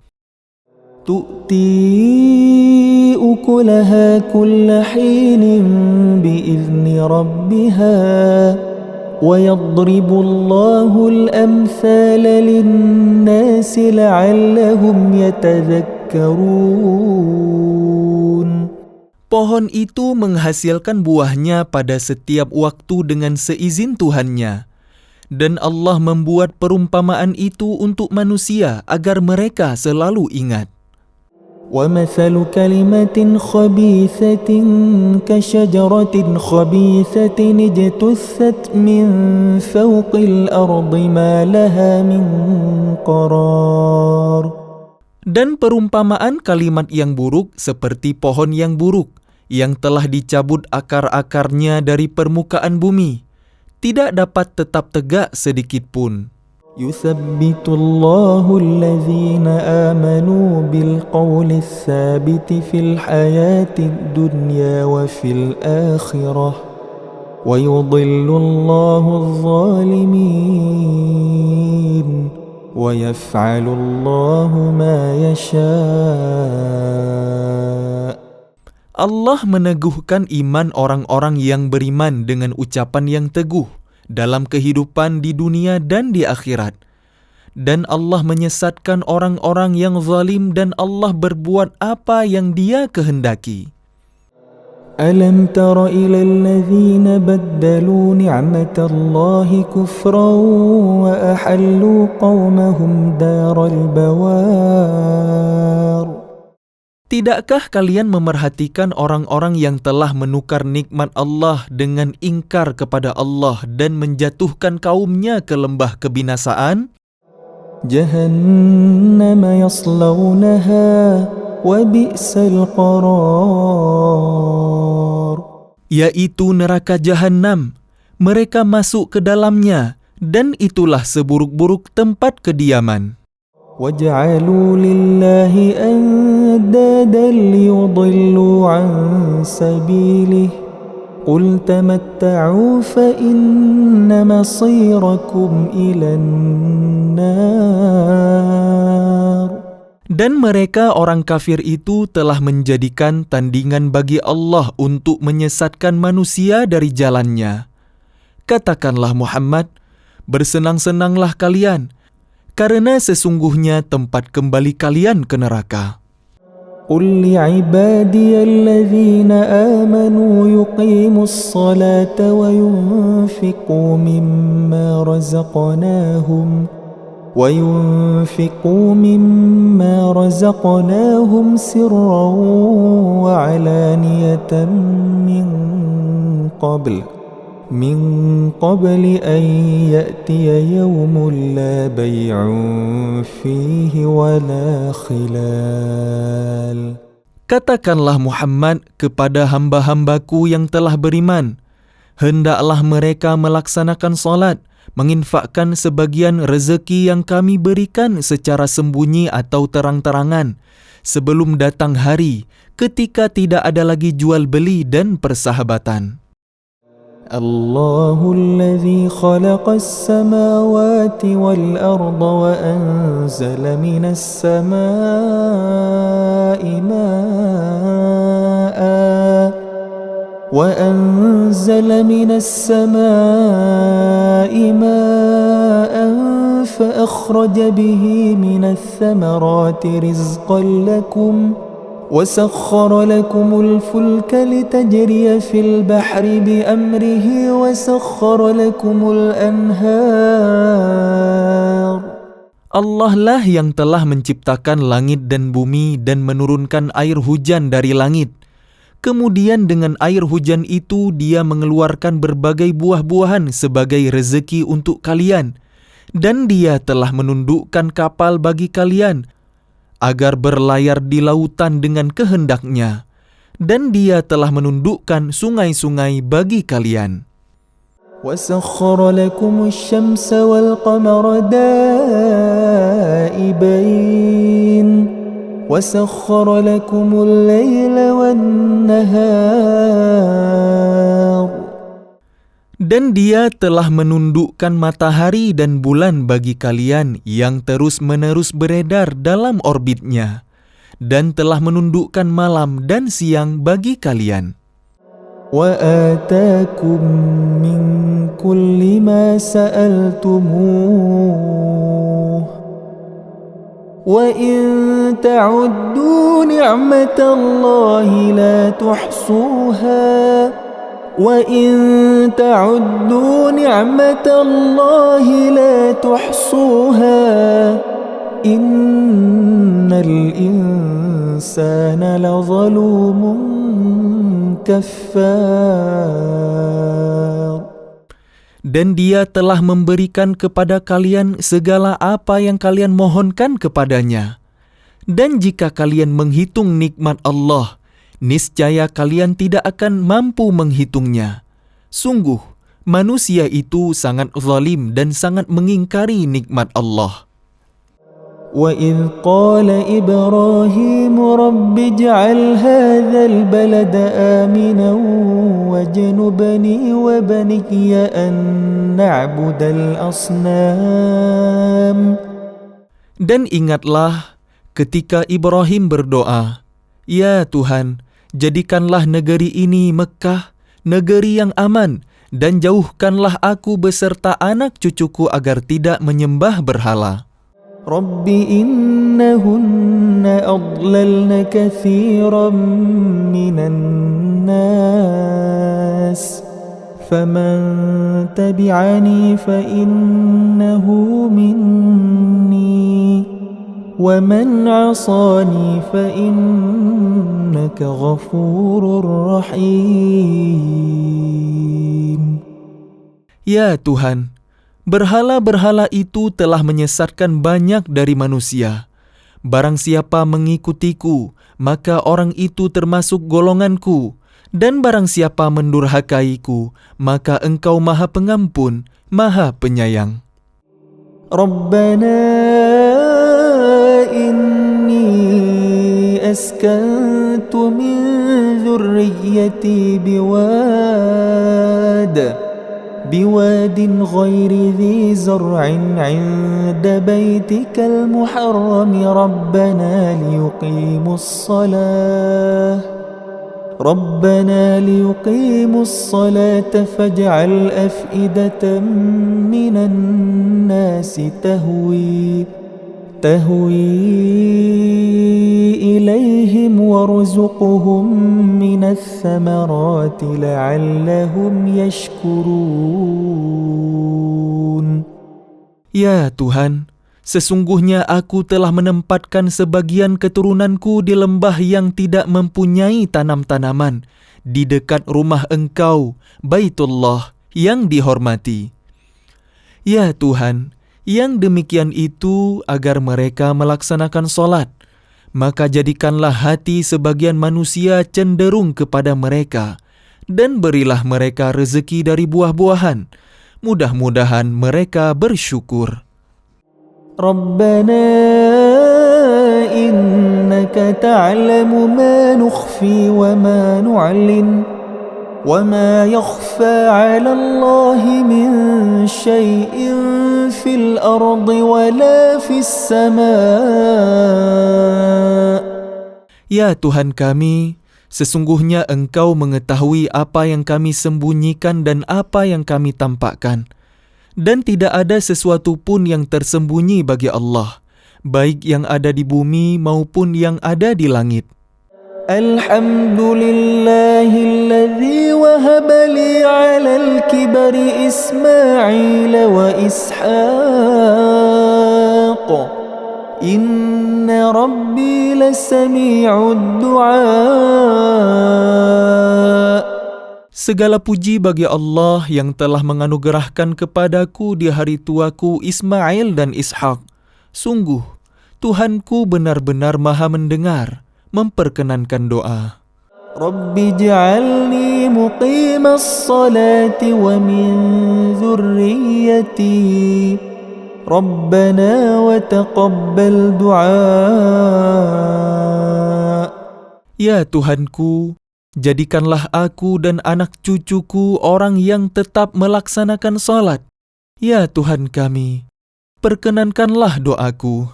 تؤتي أكلها كل حين بإذن ربها ويضرب الله الأمثال للناس لعلهم يتذكرون. Pohon itu menghasilkan buahnya pada setiap waktu dengan seizin Tuhannya. Dan Allah membuat perumpamaan itu untuk manusia agar mereka selalu ingat. وَمَثَلُ كَلِمَةٍ خَبِيثَةٍ كَشَجَرَةٍ خَبِيثَةٍ اجْتُثَّتْ مِنْ فَوْقِ الْأَرْضِ مَا لَهَا مِنْ قَرَارٍ. Dan perumpamaan kalimat yang buruk seperti pohon yang buruk, yang telah dicabut akar-akarnya dari permukaan bumi, tidak dapat tetap tegak sedikit pun. يثبت الله الذين آمنوا بالقول الثابت في الحياة الدنيا وفي الآخرة ويضل الله الظالمين ويفعل الله ما يشاء. Allah meneguhkan iman orang-orang yang beriman dengan ucapan yang teguh dalam kehidupan di dunia dan di akhirat. Dan Allah menyesatkan orang-orang yang zalim dan Allah berbuat apa yang Dia kehendaki. ألم تر إلى الذين بدلوا نعمة الله كفرا وأحلوا قومهم دار البوار. Tidakkah kalian memerhatikan orang-orang yang telah menukar nikmat Allah dengan ingkar kepada Allah dan menjatuhkan kaumnya ke lembah kebinasaan? جهنم يصلونها وبئس القرار. Yaitu neraka Jahannam. Mereka masuk ke dalamnya dan itulah seburuk-buruk tempat kediaman. وَجَعَلُوا لِلَّهِ أَنْدَادًا لِيُضِلُّوا عَنْ سَبِيلِهِ قُلْ تَمَتَّعُوا فَإِنَّ مَصِيرَكُمْ إِلَى النَّارِ. Dan mereka orang kafir itu telah menjadikan tandingan bagi Allah untuk menyesatkan manusia dari jalannya. Katakanlah Muhammad, bersenang-senanglah kalian, karena sesungguhnya tempat kembali kalian ke neraka. قُلْ لِعِبَادِيَ الَّذِينَ آمَنُوا يُقِيمُوا الصَّلَاةَ وينفقوا مما رزقناهم سرا وعلانية من قبل أن يأتي يوم لا بيع فيه ولا خلال. Katakanlah Muhammad kepada hamba-hambaku yang telah beriman, hendaklah mereka melaksanakan salat, menginfakkan sebagian rezeki yang kami berikan secara sembunyi atau terang-terangan, sebelum datang hari ketika tidak ada lagi jual beli dan persahabatan. الله الذي خلق السماوات والأرض وأنزل من السماء ماء فأخرج به من الثمرات رزقا لكم وسخر لكم الفلك لتجري في البحر بأمره وسخر لكم الأنهار. Allah lah yang telah menciptakan langit dan bumi dan menurunkan air hujan dari langit. Kemudian dengan air hujan itu Dia mengeluarkan berbagai buah-buahan sebagai rezeki untuk kalian. Dan Dia telah menundukkan kapal bagi kalian agar berlayar di lautan dengan kehendaknya. Dan Dia telah menundukkan sungai-sungai bagi kalian. وَسَخَّرَ لَكُمُ الشَّمْسَ وَالْقَمَرَ دَائِبَيْنِ وَسَخَّرَ لَكُمُ اللَّيْلَ وَالنَّهَارَ. Dan Dia telah menundukkan matahari dan bulan bagi kalian yang terus-menerus beredar dalam orbitnya, dan telah menundukkan malam dan siang bagi kalian. وَآتَاكُم مِّن كُلِّ مَا سَأَلْتُمُوهُ وَإِن تَعُدُّوا نِعْمَةَ اللَّهِ لَا تُحْصُوهَا وَإِن تَعُدُّوا نِعْمَةَ اللَّهِ لَا تُحْصُوهَا إِنَّ الْإِنسَانَ لَظَلُومٌ كَفَّارٌ. Dan Dia telah memberikan kepada kalian segala apa yang kalian mohonkan kepadanya. Dan jika kalian menghitung nikmat Allah, niscaya kalian tidak akan mampu menghitungnya. Sungguh, manusia itu sangat zalim dan sangat mengingkari nikmat Allah. وَإِذْ قَالَ إِبْرَاهِيمُ رَبِّ اجْعَلْ هَذَا الْبَلَدَ آمِنًا وَاجْنُبْنِي وَبَنِيَّ أَن نَّعْبُدَ الْأَصْنَامَ. Dan ingatlah ketika Ibrahim berdoa, "Ya Tuhan, jadikanlah negeri ini Mekkah, negeri yang aman, dan jauhkanlah aku beserta anak cucuku agar tidak menyembah berhala." رَبِّ إِنَّهُنَّ أَضْلَلْنَ كَثِيرًا مِّنَ النَّاسِ فَمَن تَبِعَنِي فَإِنَّهُ مِنِّي وَمَنْ عَصَانِي فَإِنَّكَ غَفُورٌ رَّحِيمٌ. Ya Tuhan, berhala-berhala itu telah menyesatkan banyak dari manusia. Barang siapa mengikutiku, maka orang itu termasuk golonganku. Dan barang siapa mendurhakaiku, maka Engkau Maha Pengampun, Maha Penyayang. رَبَّنَا إِنِّي أَسْكَنْتُ مِنْ ذُرِّيَّتِي بواد غير ذي زرع عند بيتك المحرم ربنا ليقيموا الصلاة فاجعل أفئدة من الناس تهوي إليهم وارزقهم من الثمرات لعلهم يشكرون. Ya Tuhan, sesungguhnya aku telah menempatkan sebagian keturunanku di lembah yang tidak mempunyai tanam-tanaman, di dekat rumah Engkau, Baitullah, yang dihormati. Ya Tuhan, yang demikian itu agar mereka melaksanakan solat, Maka jadikanlah hati sebagian manusia cenderung kepada mereka, dan berilah mereka rezeki dari buah-buahan. Mudah-mudahan mereka bersyukur. ربنا إنك تعلم ما نخفي وما نعلن وما يخفى على الله من شيء في الأرض ولا في السماء. Ya Tuhan kami, sesungguhnya Engkau mengetahui apa yang kami sembunyikan dan apa yang kami tampakkan. Dan tidak ada sesuatu pun yang tersembunyi bagi Allah, baik yang ada di bumi maupun yang ada di langit. Alhamdulillahilladzi wahaba li 'alal kibari Ismail wa Ishaq. Inna rabbi lasami'ud du'a. Segala puji bagi Allah yang telah menganugerahkan kepadaku di hari tuaku Ismail dan Ishak. Sungguh, Tuhanku benar-benar maha mendengar, memperkenankan doa. Rabbi ij'alni muqimas salati wa min dzurriyyati. Rabbana wa taqabbal du'a. Ya Tuhanku, jadikanlah aku dan anak cucuku orang yang tetap melaksanakan salat. Ya Tuhan kami, perkenankanlah doaku.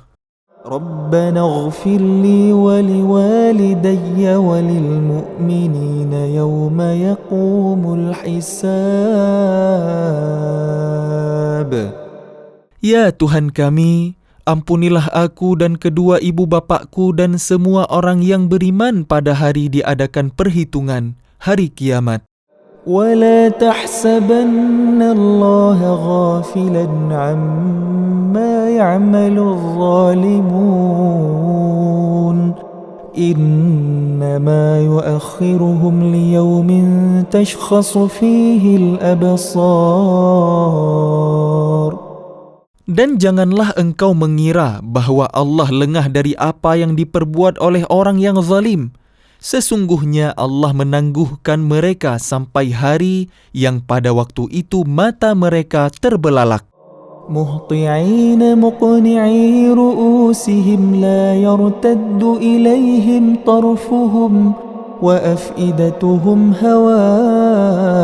Rabbana ighfir li wa liwalidayya wa lil mu'minina yawma yaqumul hisab. Ya Tuhan kami, ampunilah aku dan kedua ibu bapakku dan semua orang yang beriman pada hari diadakan perhitungan, hari kiamat. وَلَا تَحْسَبَنَّ اللَّهَ غَافِلًا عَمَّا يَعْمَلُ الظَّالِمُونَ إِنَّمَا يُؤَخِّرُهُمْ لِيَوْمٍ تَشْخَصُ فِيهِ الْأَبْصَارُ. Dan janganlah engkau mengira bahwa Allah lengah dari apa yang diperbuat oleh orang yang zalim. Sesungguhnya Allah menangguhkan mereka sampai hari yang pada waktu itu mata mereka terbelalak. مهطعين مقنعي رؤوسهم لا يرتد إليهم طرفهم وأفئدتهم هواء.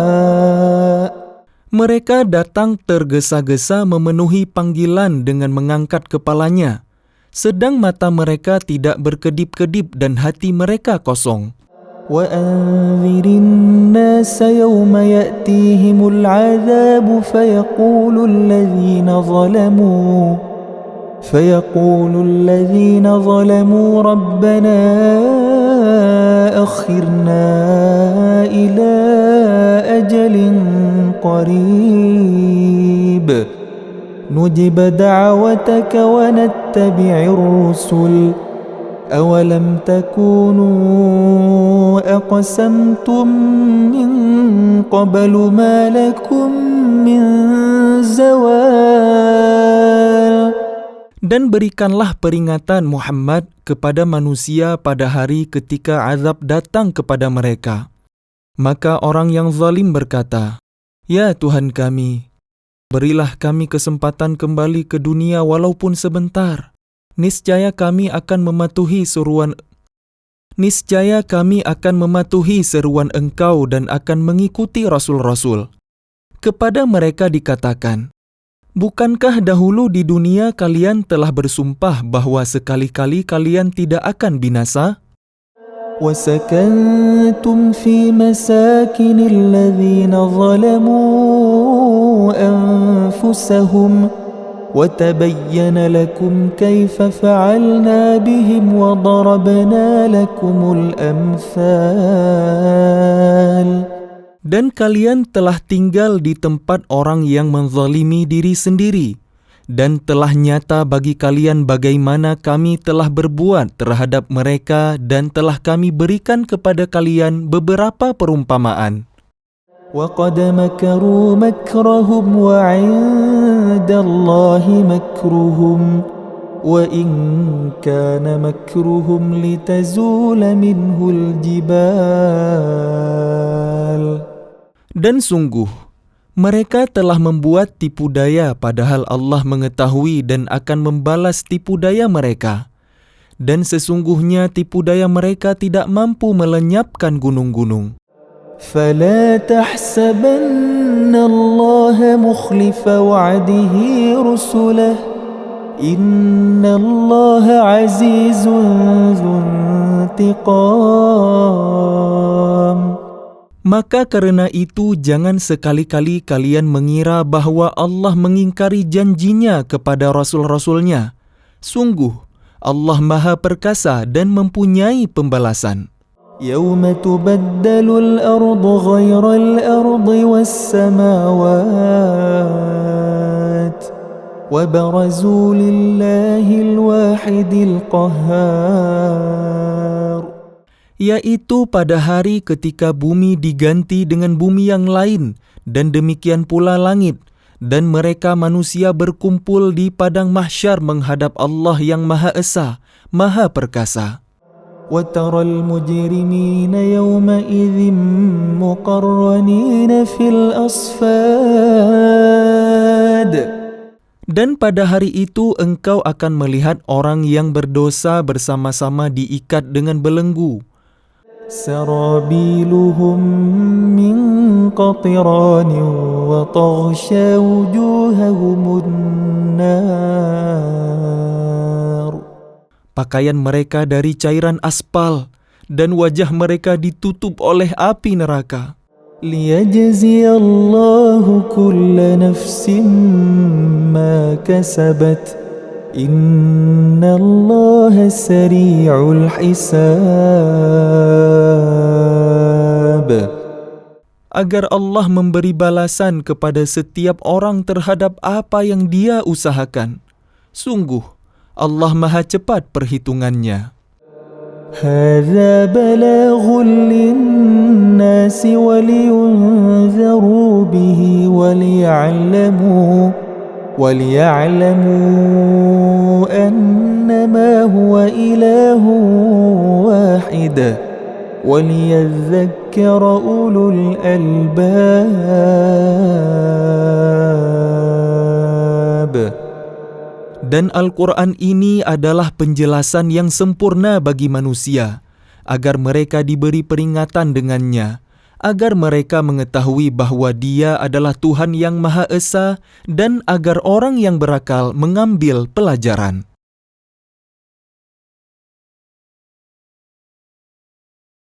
Mereka datang tergesa-gesa memenuhi panggilan dengan mengangkat kepalanya, sedang mata mereka tidak berkedip-kedip dan hati mereka kosong. وَأَنذِرِ النَّاسَ يَوْمَ يَأْتِيهِمُ الْعَذَابُ فَيَقُولُ الَّذِينَ ظَلَمُوا رَبَّنَا أَخِّرْنَا إِلَى أَجَلٍ قَرِيبٍ نُجِبْ دَعْوَتَكَ وَنَتَّبِعِ الرُّسُلَ أَوَلَمْ تَكُونُوا أَقْسَمْتُمْ مِنْ قَبْلُ مَا لَكُمْ مِنْ زَوَالٍ. Dan berikanlah peringatan Muhammad kepada manusia pada hari ketika azab datang kepada mereka. Maka orang yang zalim berkata, Ya Tuhan kami, berilah kami kesempatan kembali ke dunia walaupun sebentar. Niscaya kami akan mematuhi seruan Engkau dan akan mengikuti rasul-rasul. Kepada mereka dikatakan, bukankah dahulu di dunia kalian telah bersumpah bahwa sekali-kali kalian tidak akan binasa? وَسَكَنْتُمْ فِي مَسَاكِنِ الَّذِينَ ظَلَمُوا أَنفُسَهُمْ وَتَبَيَّنَ لَكُمْ كَيْفَ فَعَلْنَا بِهِمْ وَضَرَبْنَا لَكُمُ الْأَمْثَالَ. Dan kalian telah tinggal di tempat orang yang menzalimi diri sendiri, dan telah nyata bagi kalian bagaimana kami telah berbuat terhadap mereka dan telah kami berikan kepada kalian beberapa perumpamaan. وَقَدْ مَكَرُوا مَكْرَهُمْ وَعِندَ اللَّهِ مَكْرُهُمْ وإن كان مكرهم لتزول منه الجبال. Dan sungguh, mereka telah membuat tipu daya padahal Allah mengetahui dan akan membalas tipu daya mereka. Dan sesungguhnya tipu daya mereka tidak mampu melenyapkan gunung-gunung. فلا تحسبن الله مخلف وعده رسله إن الله عزيز ذو انتقام. Maka karena itu jangan sekali-kali kalian mengira bahwa Allah mengingkari janjinya kepada Rasul-Rasulnya. Sungguh, Allah Maha Perkasa dan mempunyai pembalasan. يوم تبدل الأرض غير الأرض والسماوات وبرزوا لله الواحد القهار. Yaitu pada hari ketika bumi diganti dengan bumi yang lain, dan demikian pula langit, dan mereka manusia berkumpul di padang mahsyar menghadap Allah yang Maha Esa, Maha Perkasa. وترى المجرمين يومئذ مقرنين في الأصفاد. Dan pada hari itu engkau akan melihat orang yang berdosa bersama-sama diikat dengan belenggu. سرابيلهم من قطران وتغشى وجوههم النار. Pakaian mereka dari cairan aspal, dan wajah mereka ditutup oleh api neraka. ليجزي الله كل نفس ما كسبت إن الله سريع الحساب. Agar Allah memberi balasan kepada setiap orang terhadap apa yang dia usahakan. Sungguh, Allah Maha cepat perhitungannya. هذا بلاغ للناس ولينذروا به وليعلموا أنما هو إله واحد وليذكر أولو الألباب. Dan Al-Quran ini adalah penjelasan yang sempurna bagi manusia, agar mereka diberi peringatan dengannya, agar mereka mengetahui bahwa Dia adalah Tuhan yang Maha Esa, dan agar orang yang berakal mengambil pelajaran.